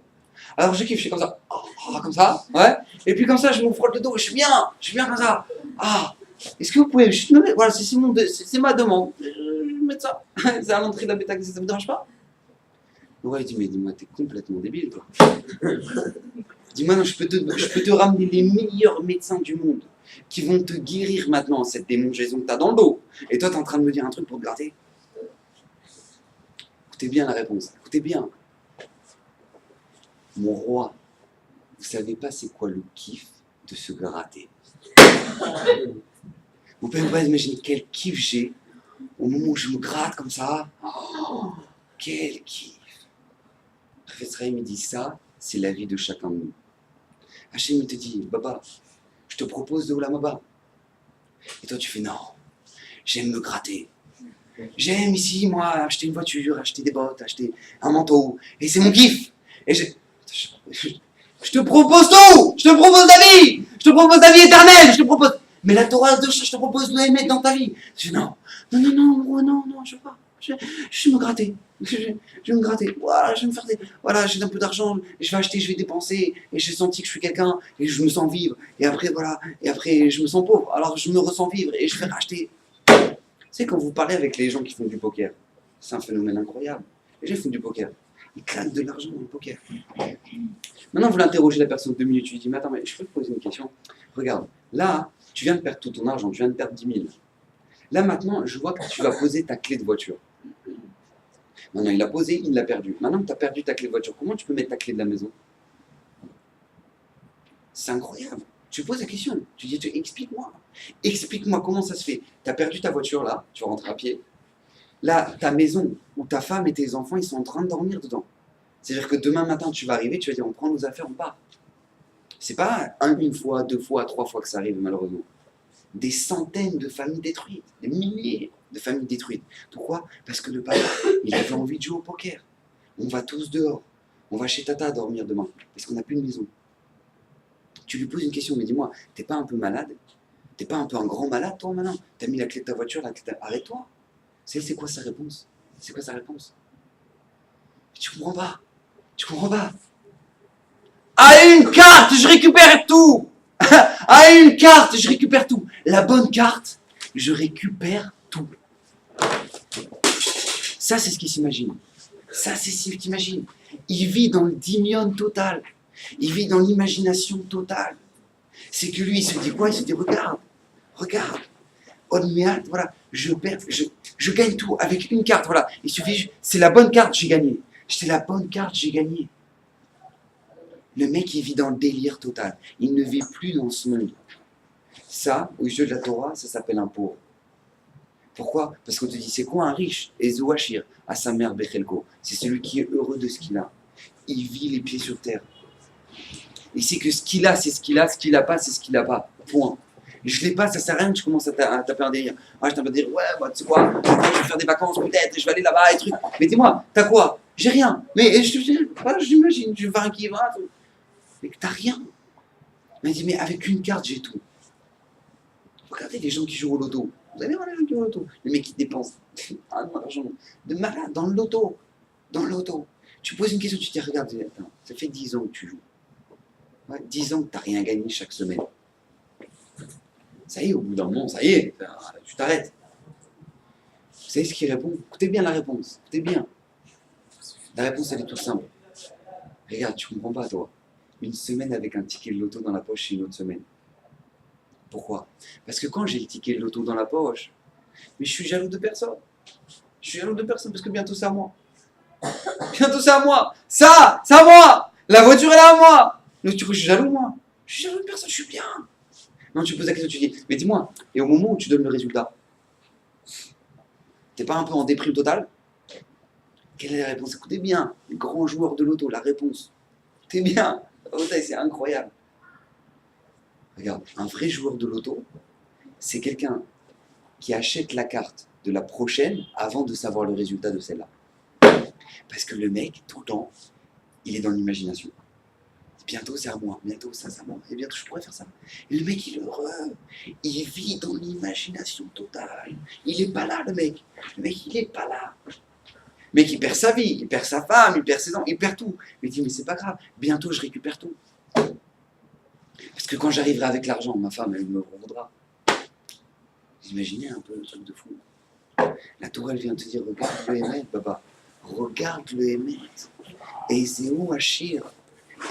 alors je kiffe, je fais comme ça, ouais. Et puis comme ça, je me frotte le dos, je suis bien comme ça. Ah, est-ce que vous pouvez juste me mettre, voilà, c'est ma demande, je vais mettre ça. C'est à l'entrée de la Beta Knesset, ça vous dérange pas? Ouais, il dit, mais dis-moi, t'es complètement débile, toi. Dis-moi, non, je peux te ramener les meilleurs médecins du monde qui vont te guérir maintenant cette démangeaison que t'as dans le dos. Et toi, t'es en train de me dire un truc pour te gratter. Écoutez bien la réponse, écoutez bien. Mon roi, vous savez pas c'est quoi le kiff de se gratter. Vous pouvez pas imaginer quel kiff j'ai au moment où je me gratte comme ça. Oh, quel kiff. Israël me dit ça, c'est la vie de chacun de nous. Hachem te dit, Baba, je te propose de Olam Haba. Et toi tu fais non, j'aime me gratter. J'aime ici, moi, acheter une voiture, acheter des bottes, acheter un manteau. Et c'est mon kiff. Et je te propose tout. Je te propose la vie. Je te propose la vie éternelle. Je te propose. Mais la Torah, je te propose de l'aimer dans ta vie. Je dis non, je veux pas. Je vais me gratter. Je vais me gratter. Voilà, je vais me faire des. Voilà, j'ai un peu d'argent. Je vais acheter, je vais dépenser. Et j'ai senti que je suis quelqu'un. Et je me sens vivre. Et après, voilà. Et après, je me sens pauvre. Alors, je me ressens vivre. Et je vais racheter. C'est quand vous parlez avec les gens qui font du poker, c'est un phénomène incroyable. Les gens qui font du poker, ils claquent de l'argent dans le poker. Maintenant, vous l'interrogez la personne 2 minutes, tu lui dis, mais attends, mais je peux te poser une question? Regarde, là, tu viens de perdre tout ton argent, tu viens de perdre 10 000. Là, maintenant, je vois que tu vas poser ta clé de voiture. Maintenant, il l'a posée, il l'a perdue. Maintenant que tu as perdu ta clé de voiture, comment tu peux mettre ta clé de la maison? C'est incroyable. Tu poses la question, tu dis, explique-moi comment ça se fait. Tu as perdu ta voiture là, tu vas rentrer à pied. Là, ta maison où ta femme et tes enfants, ils sont en train de dormir dedans. C'est-à-dire que demain matin, tu vas arriver, tu vas dire, on prend nos affaires, on part. C'est pas une fois, 2 fois, 3 fois que ça arrive malheureusement. Des centaines de familles détruites, des milliers de familles détruites. Pourquoi? Parce que le papa, il avait envie de jouer au poker. On va tous dehors. On va chez Tata dormir demain, parce qu'on n'a plus de maison. Tu lui poses une question, mais dis-moi, t'es pas un peu malade? T'es pas un peu un grand malade, toi, maintenant? T'as mis la clé de ta voiture, arrête-toi. C'est quoi sa réponse? C'est quoi sa réponse? Tu comprends pas. Tu comprends pas. À une carte, je récupère tout. À une carte, je récupère tout. La bonne carte, je récupère tout. Ça, c'est ce qu'il s'imagine. Ça, c'est ce qu'il s'imagine. Il vit dans le dimion total. Il vit dans l'imagination totale. C'est que lui, il se dit quoi? Il se dit, regarde. Odméat, voilà, je gagne tout avec une carte, voilà. Il suffit, c'est la bonne carte, j'ai gagné. C'est la bonne carte, j'ai gagné. Le mec, il vit dans le délire total. Il ne vit plus dans ce monde. Ça, aux yeux de la Torah, ça s'appelle un pauvre. Pourquoi? Parce qu'on te dit, c'est quoi un riche? Et Zouachir, à sa mère Bechelko. C'est celui qui est heureux de ce qu'il a. Il vit les pieds sur terre. Il sait que ce qu'il a, c'est ce qu'il a, ce qu'il n'a pas, c'est ce qu'il n'a pas. Point. Je l'ai pas, ça sert à rien que je commence à taper un délire. Ah, je tape un délire, ouais, bah, tu sais quoi, je vais faire des vacances peut-être, je vais aller là-bas et trucs. Mais dis-moi, t'as quoi? J'ai rien. Mais j'imagine, je vais faire un kiff, mais que t'as rien. Mais dis, mais avec une carte, j'ai tout. Regardez les gens qui jouent au loto. Vous allez voir les gens qui jouent au loto. Les mecs qui dépensent un argent de malade dans le loto. Dans le loto. Tu poses une question, tu te dis, regarde, attends, ça fait 10 ans que tu joues. Ouais, 10 ans que t'as rien gagné chaque semaine. Ça y est, au bout d'un moment, ça y est, tu t'arrêtes. Vous savez ce qu'il répond? Écoutez bien la réponse, écoutez bien. La réponse, elle est toute simple. Regarde, tu comprends pas, toi. Une semaine avec un ticket de loto dans la poche, c'est une autre semaine. Pourquoi? Parce que quand j'ai le ticket de loto dans la poche, mais je suis jaloux de personne. Je suis jaloux de personne parce que bientôt c'est à moi. Bientôt c'est à moi. Ça, c'est à moi. La voiture, elle est à moi. Donc tu crois que je suis jaloux, moi? Je suis jaloux de personne, je suis bien. Non, tu poses la question, tu dis, mais dis-moi, et au moment où tu donnes le résultat, t'es pas un peu en déprime totale? Quelle est la réponse? Écoutez bien, les grands joueurs de loto, la réponse. Écoutez bien, c'est incroyable. Regarde, un vrai joueur de loto, c'est quelqu'un qui achète la carte de la prochaine avant de savoir le résultat de celle-là. Parce que le mec, tout le temps, il est dans l'imagination. Bientôt c'est à moi, bientôt ça c'est à moi, et bientôt je pourrais faire ça. Et le mec il est heureux, il vit dans l'imagination totale. Il est pas là le mec il est pas là. Le mec il perd sa vie, il perd sa femme, il perd ses enfants, il perd tout. Mais il dit mais c'est pas grave, bientôt je récupère tout. Parce que quand j'arriverai avec l'argent, ma femme elle me revaudra. Vous imaginez un peu le truc de fou. La tourelle vient te dire regarde le Hémet, papa, regarde le Hémet. Et Zéou Achir.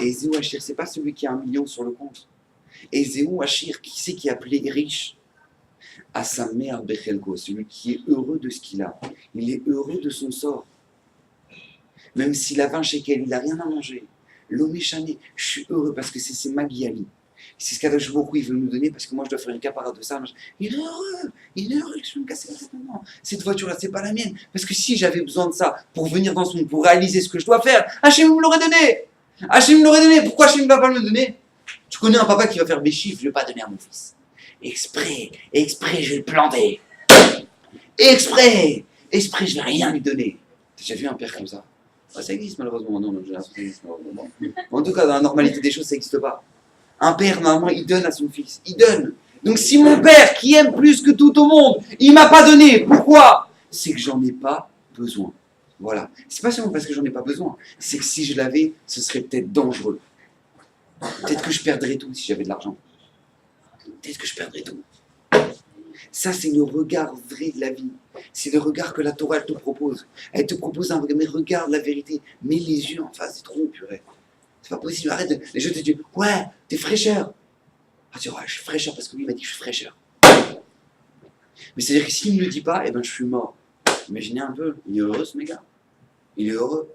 Et Zéou Achir, c'est pas celui qui a 1 million sur le compte. Et Zéou Achir, qui c'est qui est appelé riche? À sa mère Bechelko, celui qui est heureux de ce qu'il a. Il est heureux de son sort. Même s'il a 20 shekels, il n'a rien à manger. L'homme échané, je suis heureux parce que c'est Magiali. C'est ce qu'Akadosh Baruch Hu il veut nous donner parce que moi je dois faire une capara de ça. Il est heureux que je me casse la tête maintenant. Cette voiture-là, c'est pas la mienne. Parce que si j'avais besoin de ça pour venir dans ce monde, pour réaliser ce que je dois faire, Hachem me l'aurait donné. Hachem me l'aurait donné. Pourquoi Hachem ne va pas me le donner? Tu connais un papa qui va faire des chiffres, je ne vais pas donner à mon fils. Exprès, je vais le planter. Exprès, je vais rien lui donner. T'as déjà vu un père comme ça? Ça existe malheureusement. Non, ça existe malheureusement. En tout cas, dans la normalité des choses, ça n'existe pas. Un père, normalement, il donne à son fils. Il donne. Donc si mon père, qui aime plus que tout au monde, il m'a pas donné, pourquoi? C'est que j'en ai pas besoin. Voilà. C'est pas seulement parce que j'en ai pas besoin. C'est que si je l'avais, ce serait peut-être dangereux. Peut-être que je perdrais tout si j'avais de l'argent. Peut-être que je perdrais tout. Ça, c'est le regard vrai de la vie. C'est le regard que la Torah, elle te propose. Elle te propose un regard, mais regarde la vérité. Mets les yeux en face, c'est trop purée. C'est pas possible, arrête. Les gens te disent, ouais, t'es fraîcheur. Ah, tu dis, ouais, je suis fraîcheur parce que lui, il m'a dit que je suis fraîcheur. Mais c'est-à-dire que s'il ne me le dit pas, eh ben, je suis mort. Imaginez un peu, il est heureux ce mec-là. Il est heureux.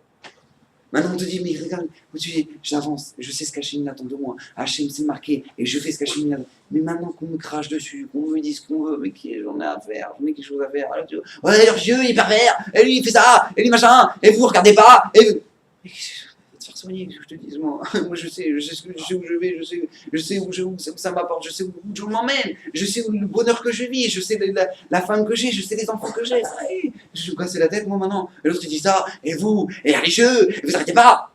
Maintenant, on te dit, mais regarde, tu dis, j'avance, je sais ce qu'Hachem attend de moi. Hachem, c'est marqué, et je fais ce qu'Hachem attend. Mais maintenant qu'on me crache dessus, qu'on me dise ce qu'on veut, mais j'en ai à faire, j'en ai quelque chose à faire. Alors, tu dis, ouais, leur vieux, il est pervers, et lui, il fait ça, et lui, machin, et vous, regardez pas, et vous. Mais te faire soigner, qu'est-ce que je te dis, moi? Moi, je sais où je vais, je sais où ça m'apporte, je sais où je m'emmène, je sais où le bonheur que je vis, je sais la femme que j'ai, je sais les enfants que j'ai. Ça y est, je vais casser la tête, moi, maintenant. Et l'autre, il dit ça, et vous, et les richeux, et vous arrêtez pas.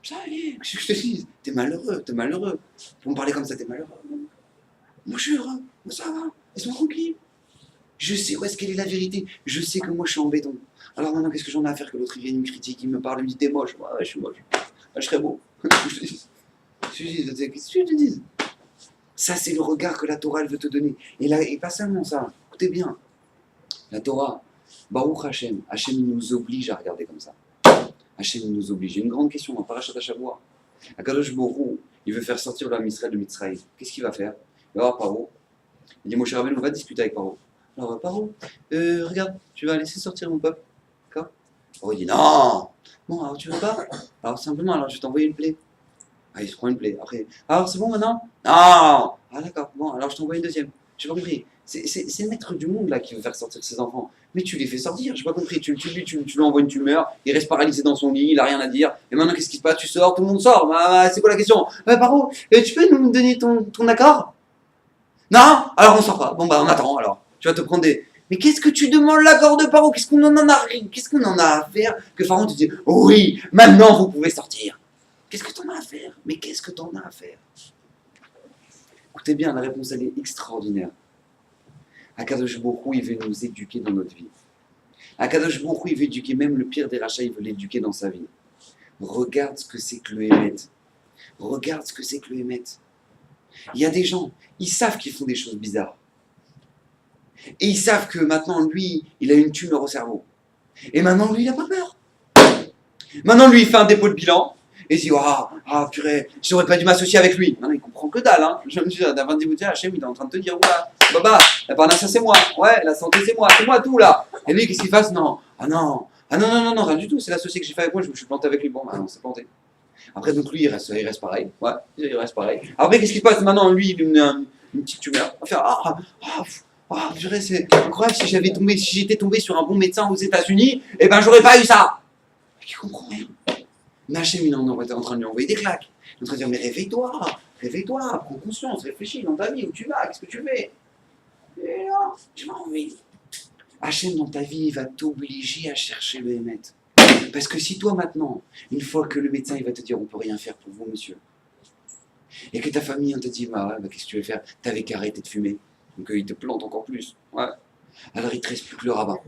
Ça y est, qu'est-ce que je te dis? T'es malheureux. Pour me parler comme ça, t'es malheureux. Moi, je suis heureux, moi, ça va, laisse-moi tranquille. Je sais où est-ce qu'elle est la vérité, je sais que moi, je suis en béton. Alors maintenant, qu'est-ce que j'en ai à faire que l'autre il vienne me critique, il me parle, il me dit t'es moche. Ouais, je suis moche. Je serais beau. Qu'est-ce que je te dis? Ça, c'est le regard que la Torah elle veut te donner. Et, là, et pas seulement ça, écoutez bien. La Torah, Baruch Hashem, Hashem nous oblige à regarder comme ça. Hashem nous oblige. Il y a une grande question dans Parashat Hashavua. Akadosh Baruch Hu, il veut faire sortir l'homme Israël de Mitzrayim. Qu'est-ce qu'il va faire? Il va voir Paro. Il dit Moshe Rabbeinu, on va discuter avec Paro. Alors Paro, regarde, tu vas laisser sortir mon peuple. D'accord? Paro dit non. Bon, alors tu veux pas? Alors simplement, alors je vais t'envoyer une plaie. Ah, il se prend une plaie. Après, alors c'est bon maintenant? Non. Ah d'accord, bon, alors je t'envoie une deuxième. J'ai pas compris. C'est le maître du monde là qui veut faire sortir ses enfants. Mais tu les fais sortir, j'ai pas compris. Tu lui envoies une tumeur, il reste paralysé dans son lit, il a rien à dire. Et maintenant qu'est-ce qui se passe? Tu sors, tout le monde sort. Bah, c'est quoi la question? Paro, tu peux nous donner ton accord? Non? Alors on sort pas. Bon bah on attend alors. Tu vas te prendre des. Mais qu'est-ce que tu demandes l'accord de Paro? Qu'est-ce qu'on en a à faire que Pharaon te dit oui, maintenant vous pouvez sortir. Qu'est-ce que t'en as à faire? Mais qu'est-ce que t'en as à faire? Écoutez bien, la réponse elle est extraordinaire. Akadosh Baruch Hu, il veut nous éduquer dans notre vie. Akadosh Baruch Hu, il veut éduquer même le pire des rachats, il veut l'éduquer dans sa vie. Regarde ce que c'est que le Hémet. Regarde ce que c'est que le Hémet. Il y a des gens, ils savent qu'ils font des choses bizarres. Et ils savent que maintenant, lui, il a une tumeur au cerveau. Et maintenant, lui, il n'a pas peur. Maintenant, lui, il fait un dépôt de bilan. Et il dit, purée, j'aurais pas dû m'associer avec lui. Maintenant, il comprend que dalle. Hein. Je me dis, d'un dit, Hachem, il est en train de te dire, Baba, la parnassa, c'est moi. Ouais, la santé, c'est moi tout, là. Et lui, qu'est-ce qu'il fasse? Non. Non, rien du tout. C'est l'associé que j'ai fait avec moi, je me suis planté avec lui. Bon, non, c'est planté. Après, donc, lui, il reste pareil. Ouais, il reste pareil. Après, qu'est-ce qui se passe? Maintenant, lui, il a une petite tumeur. On va faire, purée, c'est incroyable. Si j'étais tombé sur un bon médecin aux États-Unis, eh ben, j'aurais pas eu ça. Il comprend rien. Hachem, il est en train de lui envoyer des claques. Il est en train de dire, mais réveille-toi, prends conscience, réfléchis dans ta vie, où tu vas, qu'est-ce que tu fais? Et là, tu m'as envie. Hachem, dans ta vie, il va t'obliger à chercher le Hémet. Parce que si toi maintenant, une fois que le médecin il va te dire on peut rien faire pour vous monsieur, et que ta famille on te dit bah, ouais, bah qu'est-ce que tu veux faire, t'avais qu'à arrêter de fumer, donc il te plante encore plus, ouais. Alors il te reste plus que le rabbin.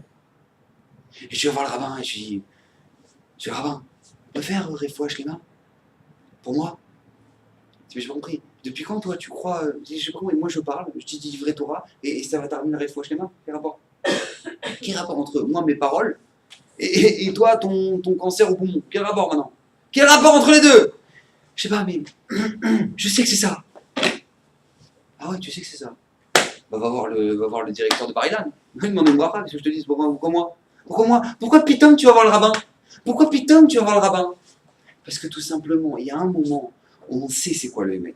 Et tu vas voir le rabbin et tu dis, monsieur le rabbin, on peut faire Refoua Shlema pour moi? J'ai pas compris. Depuis quand toi tu crois, je sais pas comment, moi je parle, je te dis vrai Torah, et ça va terminer Refoua Shlema? Quel rapport? Quel rapport entre moi, mes paroles, et toi, ton cancer au poumon? Quel rapport maintenant? Quel rapport entre les deux? Je sais pas, mais je sais que c'est ça. Ah ouais, tu sais que c'est ça. Bah, va voir le directeur de Barilan. Il demande une bracha, qu'est-ce que je te dis? Pourquoi moi? Pourquoi moi? Pourquoi Pitom tu vas voir le rabbin? Pourquoi Pitom tu vas voir le rabbin? Parce que tout simplement, il y a un moment où on sait c'est quoi le Hémet.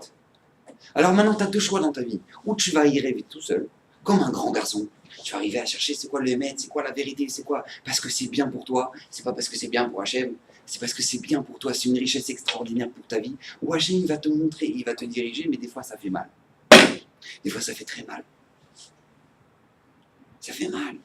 Alors maintenant, tu as deux choix dans ta vie. Ou tu vas y rêver tout seul, comme un grand garçon. Tu vas arriver à chercher c'est quoi le Hémet, c'est quoi la vérité, c'est quoi? Parce que c'est bien pour toi, c'est pas parce que c'est bien pour Hachem, c'est parce que c'est bien pour toi, c'est une richesse extraordinaire pour ta vie. Où Hachem il va te montrer, il va te diriger, mais des fois ça fait mal. Des fois ça fait très mal. Ça fait mal.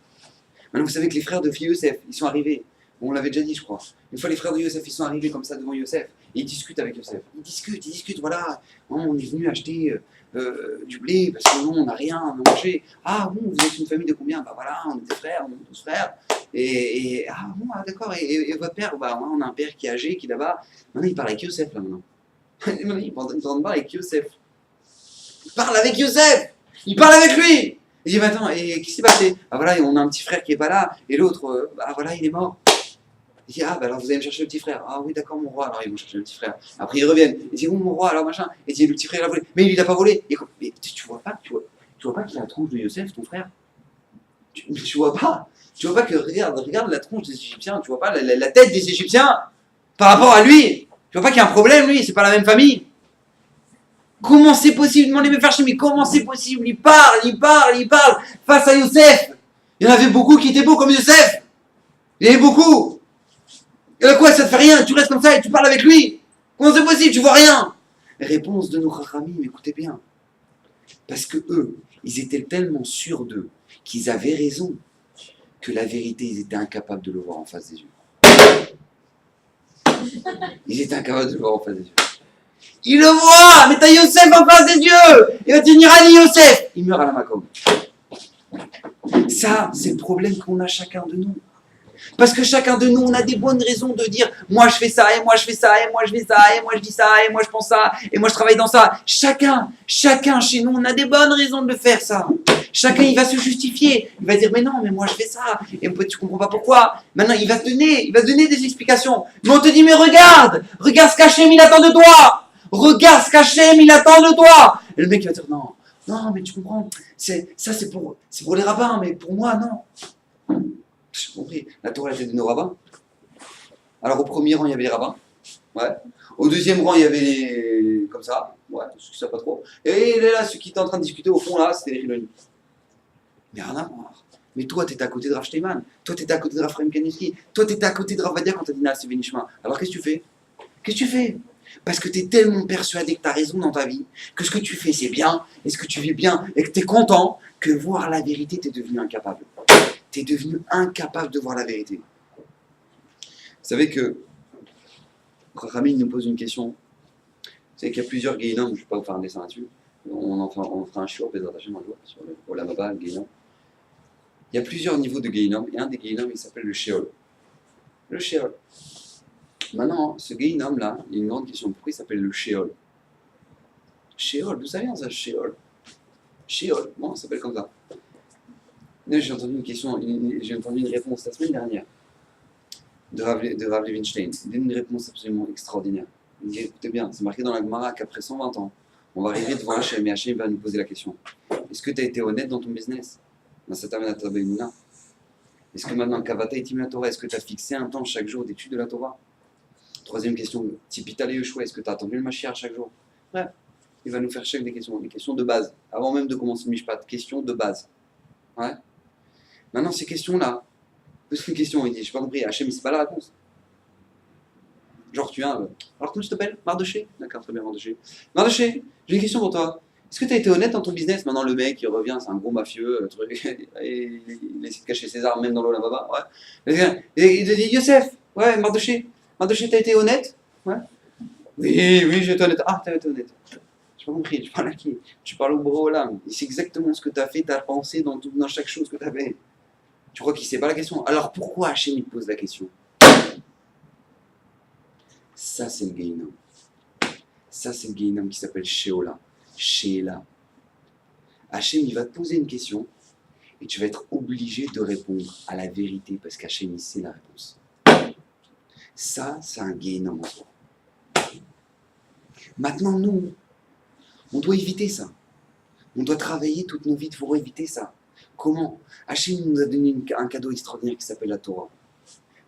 Maintenant, vous savez que les frères de Yosef, ils sont arrivés. On l'avait déjà dit, je crois. Une fois, les frères de Yosef, ils sont arrivés comme ça devant Yosef. Et ils discutent avec Yosef. Ils discutent, voilà. On est venu acheter du blé parce que nous, on n'a rien à manger. Ah bon, vous êtes une famille de combien? Bah voilà, on est des frères, on est 12 frères. Ah bon, ah, d'accord. Et votre père? Bah ouais, on a un père qui est âgé, qui est là-bas. Maintenant, il parle avec Yosef, là, maintenant. Maintenant, il parle avec Yosef. Il parle avec Yosef. Il parle avec lui. Il dit, mais attends, et qu'est-ce qui s'est passé? Ah voilà, on a un petit frère qui est pas là, et l'autre, bah voilà, il est mort. Il dit, ah bah alors vous allez me chercher le petit frère. Ah oui, d'accord, mon roi, alors ils vont chercher le petit frère. Après ils reviennent. Il dit, oh mon roi, alors machin. Et il dit, le petit frère il a volé. Mais il l'a pas volé. Et mais tu vois pas qu'il a la tronche de Yosef, ton frère? Tu vois pas? Tu vois pas que, regarde la tronche des Égyptiens, tu vois pas la tête des Égyptiens par rapport à lui? Tu vois pas qu'il y a un problème, lui, c'est pas la même famille? Comment c'est possible? Demandez me faire chier, mais comment c'est possible? Il parle face à Yosef. Il y en avait beaucoup qui étaient beaux comme Yosef. Il y en avait beaucoup. Et quoi, ça te fait rien? Tu restes comme ça et tu parles avec lui. Comment c'est possible? Tu vois rien. Réponse de nos Chachamim, écoutez bien. Parce que eux, ils étaient tellement sûrs d'eux qu'ils avaient raison que la vérité, ils étaient incapables de le voir en face des yeux. Ils étaient incapables de le voir en face des yeux. Il le voit, mais t'as Yosef en face des yeux. Il va te dire, allez Yosef. Il meurt à la Macom. Ça, c'est le problème qu'on a chacun de nous. Parce que chacun de nous, on a des bonnes raisons de dire, moi je fais ça, et moi je fais ça, et moi je fais ça, et moi je dis ça, et moi je pense ça, et moi je travaille dans ça. Chacun chez nous, on a des bonnes raisons de faire ça. Chacun, il va se justifier. Il va dire, mais non, mais moi je fais ça. Et tu comprends pas pourquoi. Maintenant, il va te donner des explications. Mais on te dit, mais regarde ce qu'Hachem il attend de toi. Regarde ce qu'Hachem il attend de toi. Et le mec il va dire, non, mais tu comprends, c'est pour les rabbins, mais pour moi, non. J'ai compris. La Torah était de nos rabbins. Alors au premier rang, il y avait les rabbins. Ouais. Au deuxième rang, il y avait les... comme ça. Ouais, ceux qui savent pas trop. Et là, ceux qui étaient en train de discuter au fond, là, c'était les Riloni. Mais rien à voir. Mais toi, t'étais à côté de Rav Steinman. Toi, t'étais à côté de Raphaël Kanevski. Toi, t'étais à côté de Rav Vadia quand t'as dit Naas Venishma. Alors qu'est-ce que tu fais? Parce que t'es tellement persuadé que t'as raison dans ta vie, que ce que tu fais, c'est bien, et ce que tu vis bien, et que t'es content, que voir la vérité, t'es devenu incapable. T'es devenu incapable de voir la vérité. Vous savez que Rami nous pose une question. Vous savez qu'il y a plusieurs Gehinom, je ne vais pas vous faire un dessin là-dessus. On fera un shiur, Bezrat Hashem, un jour, sur le Olam Haba, le Gehinom. Il y a plusieurs niveaux de Gehinom, et un des Gehinom, il s'appelle le Sheol. Le Sheol. Maintenant, ce Gehinom-là, il y a une grande question. Pourquoi il s'appelle le Sheol? Sheol, d'où ça vient ça, Sheol? Sheol, bon, ça s'appelle comme ça. J'ai entendu une réponse la semaine dernière de Rav Levinstein. Il donne une réponse absolument extraordinaire. Il dit, écoutez bien, c'est marqué dans la Gemara qu'après 120 ans, on va arriver devant Hachem et Hachem va nous poser la question. Est-ce que tu as été honnête dans ton business? Dans cette Amenata Be'emuna? Est-ce que maintenant, Kavata et Tim Torah, est-ce que tu as fixé un temps chaque jour d'étude de la Torah? Troisième question, Tipita le Yoshua, est-ce que tu as attendu le Mashiach chaque jour? Ouais. Il va nous faire chaque des questions de base. Avant même de commencer le Mishpat, questions de base. Ouais. Maintenant, ces questions-là, pose une question, il dit, j'ai pas compris, Hachem, c'est pas la réponse. Genre, tu viens, alors comment tu t'appelles? Mardoché? D'accord, très bien, Mardoché. Mardoché, j'ai une question pour toi. Est-ce que tu as été honnête dans ton business? Maintenant, le mec, il revient, c'est un gros mafieux, il essaie de cacher ses armes, même dans l'eau là-bas. Ouais. Et il te dit, Yosef, Ouais, Mardoché, t'as été honnête? Ouais. Oui, j'ai été honnête. Ah, t'as été honnête. J'ai pas compris, tu parles à qui? Tu parles au Borolam. C'est exactement ce que t'as fait, t'as pensé dans chaque chose que t'as fait. Tu crois qu'il sait pas la question? Alors pourquoi Hachem il te pose la question? Ça, c'est le Gehinnom. Ça, c'est le Gehinnom qui s'appelle Sheola. Sheela. Hachem, il va te poser une question et tu vas être obligé de répondre à la vérité parce qu'Hachem, il sait la réponse. Ça, c'est un Gehinnom en soi. Maintenant, nous, on doit éviter ça. On doit travailler toutes nos vies pour éviter ça. Comment? Hachem nous a donné un cadeau extraordinaire qui s'appelle la Torah.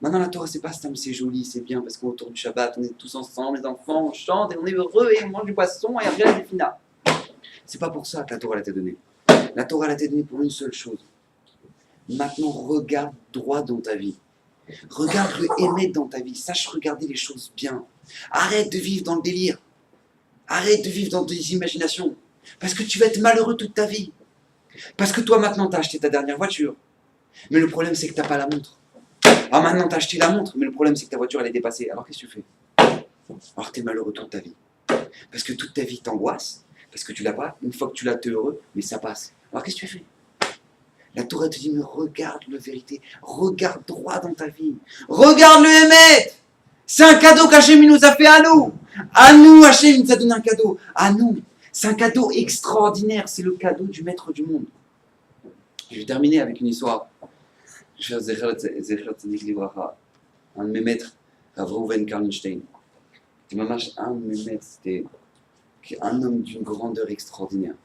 Maintenant, la Torah, c'est pas ça, mais c'est joli, c'est bien, parce qu'autour du Shabbat, on est tous ensemble, les enfants, on chante, et on est heureux, et on mange du poisson, et après, c'est fini. C'est pas pour ça que la Torah l'a été donnée. La Torah l'a été donnée pour une seule chose. Maintenant, regarde droit dans ta vie. Regarde le émet dans ta vie. Sache regarder les choses bien. Arrête de vivre dans le délire. Arrête de vivre dans des imaginations. Parce que tu vas être malheureux toute ta vie. Parce que toi, maintenant, tu as acheté ta dernière voiture. Mais le problème, c'est que tu n'as pas la montre. Ah, maintenant, tu as acheté la montre, mais le problème, c'est que ta voiture, elle est dépassée. Alors, qu'est-ce que tu fais? Alors, tu es malheureux toute ta vie. Parce que toute ta vie t'angoisse. Parce que tu l'as pas. Une fois que tu l'as, tu es heureux, mais ça passe. Alors, qu'est-ce que tu fais? La Torah te dit, mais regarde la vérité. Regarde droit dans ta vie. Regarde le Hémet. C'est un cadeau qu'Hachem nous a fait à nous. À nous, Hachem nous a donné un cadeau. À nous. C'est un cadeau extraordinaire. C'est le cadeau du maître du monde. Je vais terminer avec une histoire. Je vais faire Zecher Tzadik Livracha. Un de mes maîtres, Rav Reuven Karlinstein. C'était un de mes maîtres. C'était un homme d'une grandeur extraordinaire.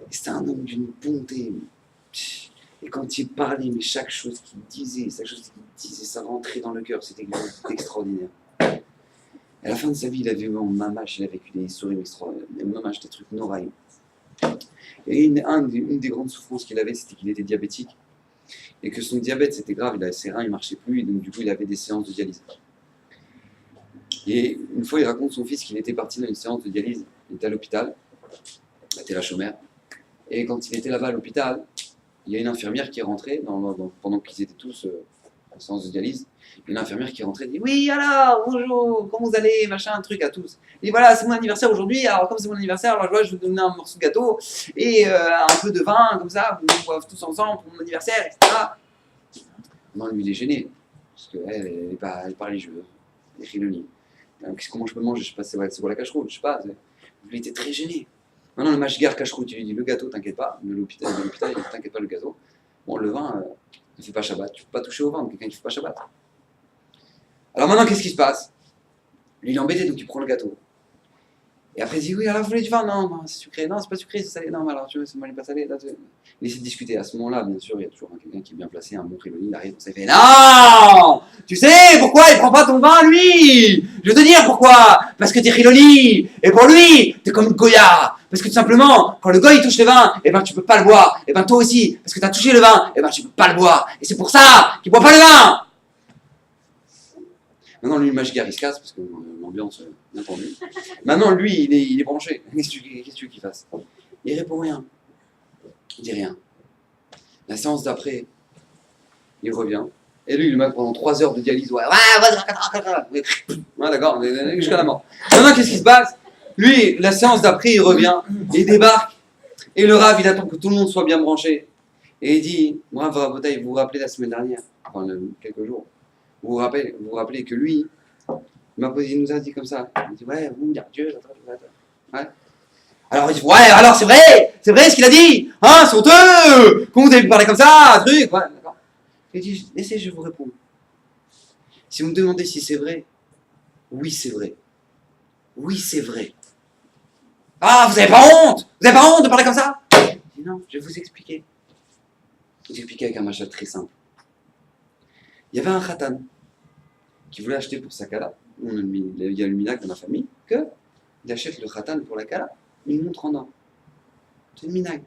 C'était un homme d'une bonté. Et quand il parlait, mais chaque chose qu'il disait, ça rentrait dans le cœur. C'était extraordinaire. À la fin de sa vie, il avait eu en mamash, il a vécu des histoires extraordinaires, mamash, des trucs noraïs. Et une des grandes souffrances qu'il avait, c'était qu'il était diabétique. Et que son diabète, c'était grave, ses reins, ils ne marchaient plus, et donc du coup, il avait des séances de dialyse. Et une fois, il raconte son fils qu'il était parti dans une séance de dialyse. Il était à l'hôpital, à Terra-Chomère. Et quand il était là-bas à l'hôpital, il y a une infirmière qui est rentrée, pendant qu'ils étaient tous en séance de dialyse. Une infirmière qui est rentrée dit: oui, alors, bonjour, comment vous allez, machin, un truc à tous. Et voilà, c'est mon anniversaire aujourd'hui, alors comme c'est mon anniversaire, alors je vais vous donner un morceau de gâteau et un peu de vin, comme ça, vous boivez tous ensemble pour mon anniversaire, etc. Non, lui, il est gêné, parce qu'elle n'est pas religieuse, elle est chiloni. Comment je peux manger? Je sais pas, c'est quoi la cache-route, je sais pas. Il était très gêné. Maintenant, le mashgar cache-route, il lui dit: le gâteau, t'inquiète pas, de l'hôpital, il dit: t'inquiète pas, le gâteau. Bon, le vin, ne fait pas Shabbat, tu peux pas toucher au vin, quelqu'un qui ne fait pas Shabbat. Alors maintenant, qu'est-ce qui se passe? Lui, il est embêté, donc il prend le gâteau. Et après, il dit: oui, alors vous voulez du vin? Non, c'est sucré. Non, c'est pas sucré, c'est salé. Non, mais alors tu veux, c'est pas salé. Là, il essaie de discuter. À ce moment-là, bien sûr, il y a toujours quelqu'un qui est bien placé, un bon Khiloni, il arrive, on s'est fait: non! Tu sais pourquoi il prend pas ton vin, lui? Je veux te dire pourquoi. Parce que t'es Khiloni. Et pour lui, t'es comme Goya. Parce que tout simplement, quand le goy il touche le vin, eh ben tu peux pas le boire. Et ben toi aussi, parce que t'as touché le vin, eh ben tu peux pas le boire. Et c'est pour ça qu'il boit pas le vin. Maintenant, lui, le mashgar, il se casse, parce que l'ambiance, bien tendue. Maintenant, lui, il est branché. Qu'est-ce que tu veux qu'il fasse? Il répond rien. Il dit rien. La séance d'après, il revient. Et lui, il le met pendant 3 heures de dialyse. Ouais, d'accord, jusqu'à la mort. Maintenant, qu'est-ce qui se passe? Lui, la séance d'après, il revient, il débarque. Et le Rav, il attend que tout le monde soit bien branché. Et il dit: Rav Rabotai, vous vous rappelez la semaine dernière, enfin, quelques jours, vous vous rappelez que lui, il nous a dit comme ça. Il dit: ouais, vous, Dieu, ouais. Alors il dit: ouais, alors c'est vrai ce qu'il a dit, hein, c'est honteux, comment vous avez pu parler comme ça, un truc, ouais, d'accord. Il dit: laissez, je vous réponds. Si vous me demandez si c'est vrai, oui, c'est vrai. Oui, c'est vrai. Ah, vous n'avez pas honte? Vous n'avez pas honte de parler comme ça? Je dis: non, je vais vous expliquer. Je vais vous expliquer avec un machin très simple. Il y avait un khatan qui voulait acheter pour sa kala. Il y a le minac dans ma famille qu'il achète le khatan pour la kala, une montre en or. C'est le minac.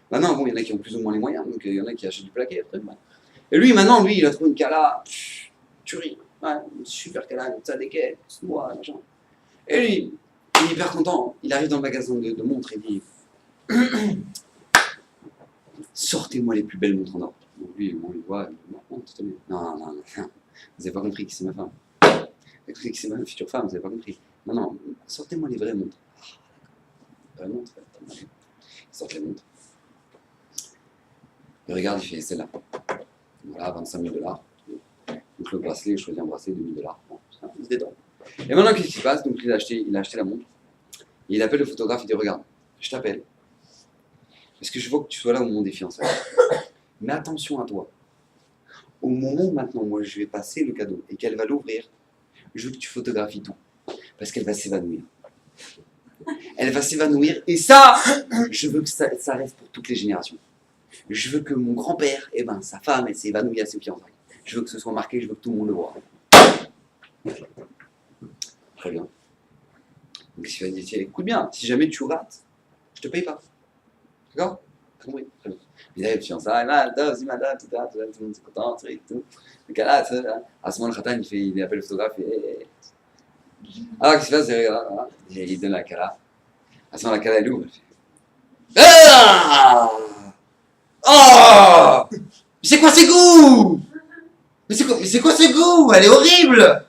Maintenant, bon, il y en a qui ont plus ou moins les moyens, donc il y en a qui achètent du plaqué. Après, bah. Et lui, maintenant, il a trouvé une kala, tuerie, ouais, une super kala, une tzadéket, noix, machin. Et lui, il est hyper content. Il arrive dans le magasin de montres et dit: sortez-moi les plus belles montres en or. Donc lui, on lui voit, non, Vous n'avez pas compris qui c'est ma femme. Vous avez compris qui c'est ma future femme, vous n'avez pas compris. Non, non, sortez-moi les vraies montres. Ah, vraies montres, ils sortent les montres. Il regarde, il fait celle-là. Voilà, 25 000 $. Donc le bracelet, je choisis un bracelet de 1 000 $. Bon, il se détend. Et maintenant, qu'est-ce qui se passe? Donc il a acheté la montre. Et il appelle le photographe, il dit regarde, je t'appelle. Parce que je veux que tu sois là au moment des fiançailles. Mais attention à toi. Au moment où maintenant, moi, je vais passer le cadeau et qu'elle va l'ouvrir, je veux que tu photographies tout. Parce qu'elle va s'évanouir. Elle va s'évanouir. Et ça, je veux que ça reste pour toutes les générations. Je veux que mon grand-père, sa femme, elle s'est évanouie à ses fiançailles. Je veux que ce soit marqué, je veux que tout le monde le voit. Très bien. Donc il va dire, écoute bien, si jamais tu rates, je te paye pas. D'accord? Compris? Très bien. Il a les fiançailles, madame, tout le monde est content, tout. Donc là, à ce moment, le khatan, il appelle le photographe et. Alors, qu'est-ce qui se passe? Il donne la kala. À ce moment, la kala, elle ouvre. Elle fait, ah! Oh! Mais c'est quoi ces goûts? Mais c'est quoi ce goût? Elle est horrible!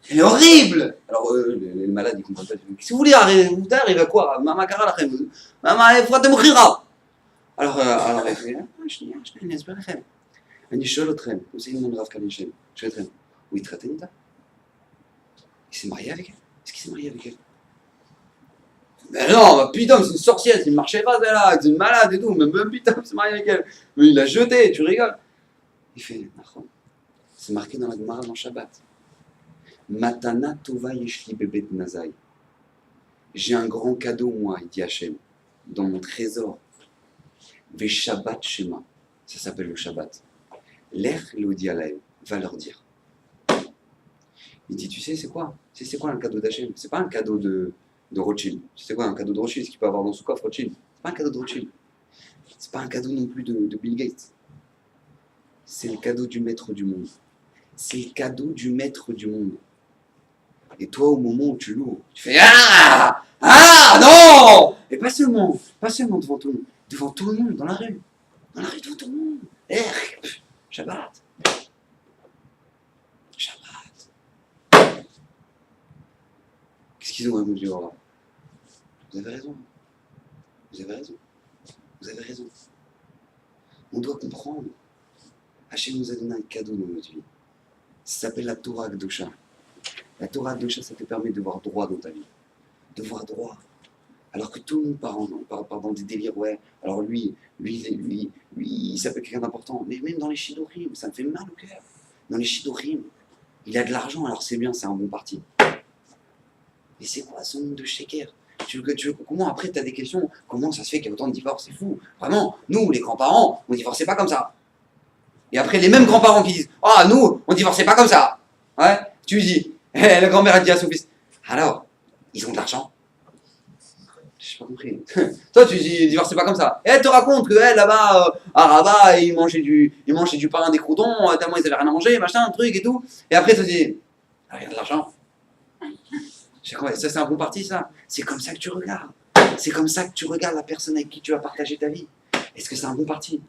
Elle est horrible! Alors, les malades, ils comprennent pas. Qu'est-ce que vous voulez arriver à quoi? Maman Kara, la Maman, il faut te mourir. Alors, elle fait, je n'ai pas la crème. Elle dit, je le traîne. Vous savez, mon grave Kalinchen. Je le traîne. Oui, traîne, il s'est marié avec elle. Est-ce qu'il s'est marié avec elle? Mais non, putain, c'est une sorcière, c'est une marchera, là, c'est une malade et tout. Même putain, il s'est marié avec elle. Mais il l'a jeté, tu rigoles. Il fait, c'est marqué dans la Gemara dans Shabbat. Matana tova yeshli bebet nazai. J'ai un grand cadeau, moi, il dit Hachem, dans mon trésor. Ve Shabbat Shema. Ça s'appelle le Shabbat. L'Ech Lodialaem va leur dire. Il dit, tu sais, c'est quoi? C'est quoi un cadeau d'Hachem? C'est pas un cadeau de Rothschild. C'est quoi un cadeau de Rothschild? Ce qu'il peut avoir dans son coffre, Rothschild. C'est pas un cadeau de Rothschild. C'est pas un cadeau non plus de Bill Gates. C'est le cadeau du maître du monde. C'est le cadeau du maître du monde. Et toi, au moment où tu l'ouvres, tu fais ah! Ah non! Et pas seulement devant tout le monde, dans la rue. Dans la rue, devant tout le monde. Shabbat. Shabbat. Qu'est-ce qu'ils ont à nous dire? Vous avez raison. Vous avez raison. Vous avez raison. On doit comprendre. Hachem nous a donné un cadeau dans notre vie. Ça s'appelle la Torah Kedusha. La Torah Kedusha, ça te permet de voir droit dans ta vie. De voir droit. Alors que tout le monde part dans des délires, ouais. Alors lui, il s'appelle quelqu'un d'important. Mais même dans les Shidorim, ça me fait mal au cœur. Dans les Shidorim, il a de l'argent, alors c'est bien, c'est un bon parti. Mais c'est quoi ce monde de sheker? Comment après tu as des questions? Comment ça se fait qu'il y a autant de divorces? C'est fou. Vraiment, nous, les grands-parents, on divorçait pas comme ça. Et après, les mêmes grands-parents qui disent ah, nous, on divorçait pas comme ça. Ouais, tu lui dis, la grand-mère a dit à son fils alors, ils ont de l'argent? J'ai pas compris. Toi, tu dis divorcez pas comme ça. Et elle te raconte que là-bas, à Rabat, ils mangeaient du pain, des croutons, tellement ils avaient rien à manger, machin, un truc et tout. Et après, tu te dis ah, il y a de l'argent. Ça, c'est un bon parti, ça. C'est comme ça que tu regardes. C'est comme ça que tu regardes la personne avec qui tu vas partager ta vie. Est-ce que c'est un bon parti?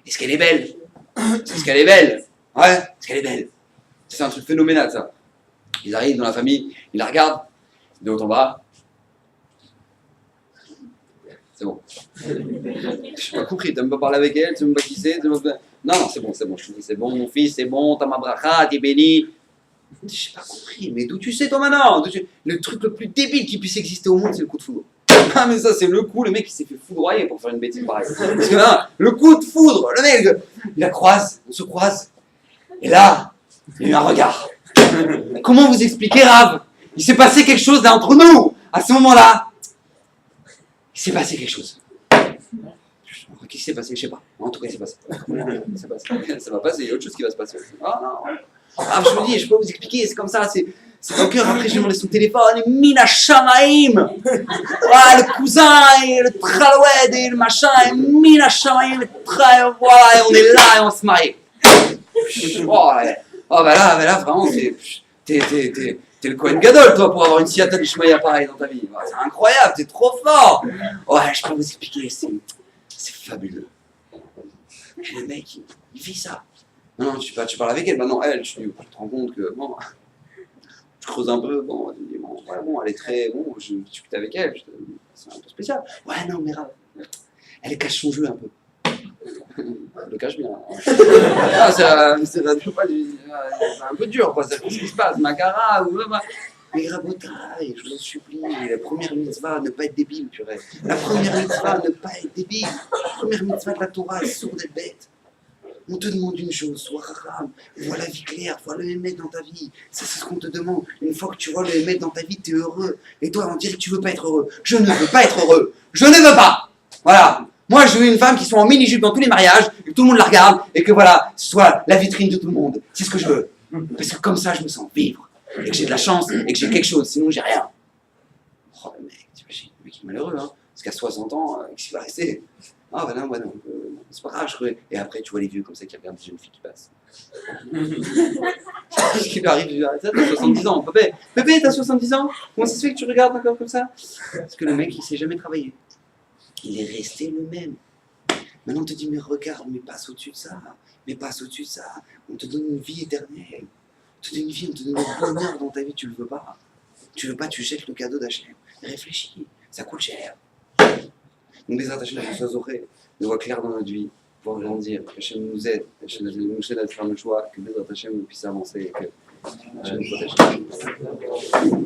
Est-ce qu'elle est belle? Est-ce qu'elle est belle? Ouais, est-ce qu'elle est belle? C'est un truc phénoménal, ça. Ils arrivent dans la famille, ils la regardent, de haut en bas. C'est bon. Je n'ai pas compris, tu n'as même pas parlé avec elle, tu ne sais même pas qui c'est. Non, c'est bon, je te dis, c'est bon, mon fils, c'est bon, t'as ma bracha, t'es béni. Je n'ai pas compris, mais d'où tu sais toi maintenant? Le truc le plus débile qui puisse exister au monde, c'est le coup de foudre. Ah, mais ça, c'est le coup, le mec il s'est fait foudroyer pour faire une bêtise pareille. Parce que là, le coup de foudre, le mec, il la croise, on se croise, et là, il y a eu un regard. Comment vous expliquer, Rav? Il s'est passé quelque chose là entre nous. À ce moment-là, il s'est passé quelque chose. Qu'est-ce qui s'est passé? Je sais pas. En tout cas, il s'est passé. Ça va passer, il y a autre chose qui va se passer. Ah non. Ah, je me dis, je peux vous expliquer, c'est comme ça, c'est au cœur. Après, j'ai demandé son téléphone, Mina Shamaim. Voilà, le cousin, et le traloued, et le machin, et Mina Shamaim, voilà, et on est là, et on se marie. Oh, bah là, vraiment, t'es le Kohen Gadol, toi, pour avoir une Siyata d'Ishmaïa pareil dans ta vie. C'est incroyable, t'es trop fort. Ouais, je peux vous expliquer, c'est fabuleux. Et le mec, il vit ça. Non, tu parles avec elle. Bah non, elle, tu te rends compte que, bon, je creuse un peu, bon, tu dis, bon, ouais, bon, elle est très, bon, je discute avec elle, c'est un peu spécial. Ouais, non, mais grave, elle cache son jeu un peu. Elle le cache bien. Ah, c'est un peu dur, quoi, c'est ce qui se passe, Macara, ou mais Rabotaille, je vous en supplie, la première mitzvah, ne pas être débile, purée. La première mitzvah, ne pas être débile. La première mitzvah de la Torah, sourde et bête. On te demande une chose, sois racham, vois la vie claire, vois le Hémet dans ta vie. Ça, c'est ce qu'on te demande. Une fois que tu vois le Hémet dans ta vie, tu es heureux. Et toi, on dirait que tu veux pas être heureux. Je ne veux pas être heureux. Je ne veux pas. Voilà. Moi, je veux une femme qui soit en mini-jupe dans tous les mariages, et que tout le monde la regarde, et que voilà, ce soit la vitrine de tout le monde. C'est ce que je veux. Parce que comme ça, je me sens vivre. Et que j'ai de la chance, et que j'ai quelque chose. Sinon, j'ai rien. Oh, le mec, t'imagines, le mec est malheureux, hein. Parce qu'à 60 ans, qu'est-ce qu'il va rester? Ah, bah non, c'est pas grave, je crois. Et après, tu vois les vieux comme ça qui regardent des jeunes filles qui passent. Qu'est-ce qui lui arrive? Ça, t'as 70 ans. Pépé, t'as 70 ans? Comment ça se fait que tu regardes encore comme ça? Parce que le mec, il sait jamais travailler. Il est resté le même. Maintenant, on te dit, mais regarde, mais passe au-dessus de ça. Mais passe au-dessus de ça. On te donne une vie éternelle. On te donne une vie, on te donne le bonheur dans ta vie, tu le veux pas. Tu veux pas, tu jettes le cadeau d'Hachem. Réfléchis, ça coûte cher. Donc, des attachements, on soit zoré, une voie claire dans notre vie, pour grandir, que Hachem nous aide, Hachem nous aide à faire le choix, que des attachements puissent avancer et que Hachem nous protège.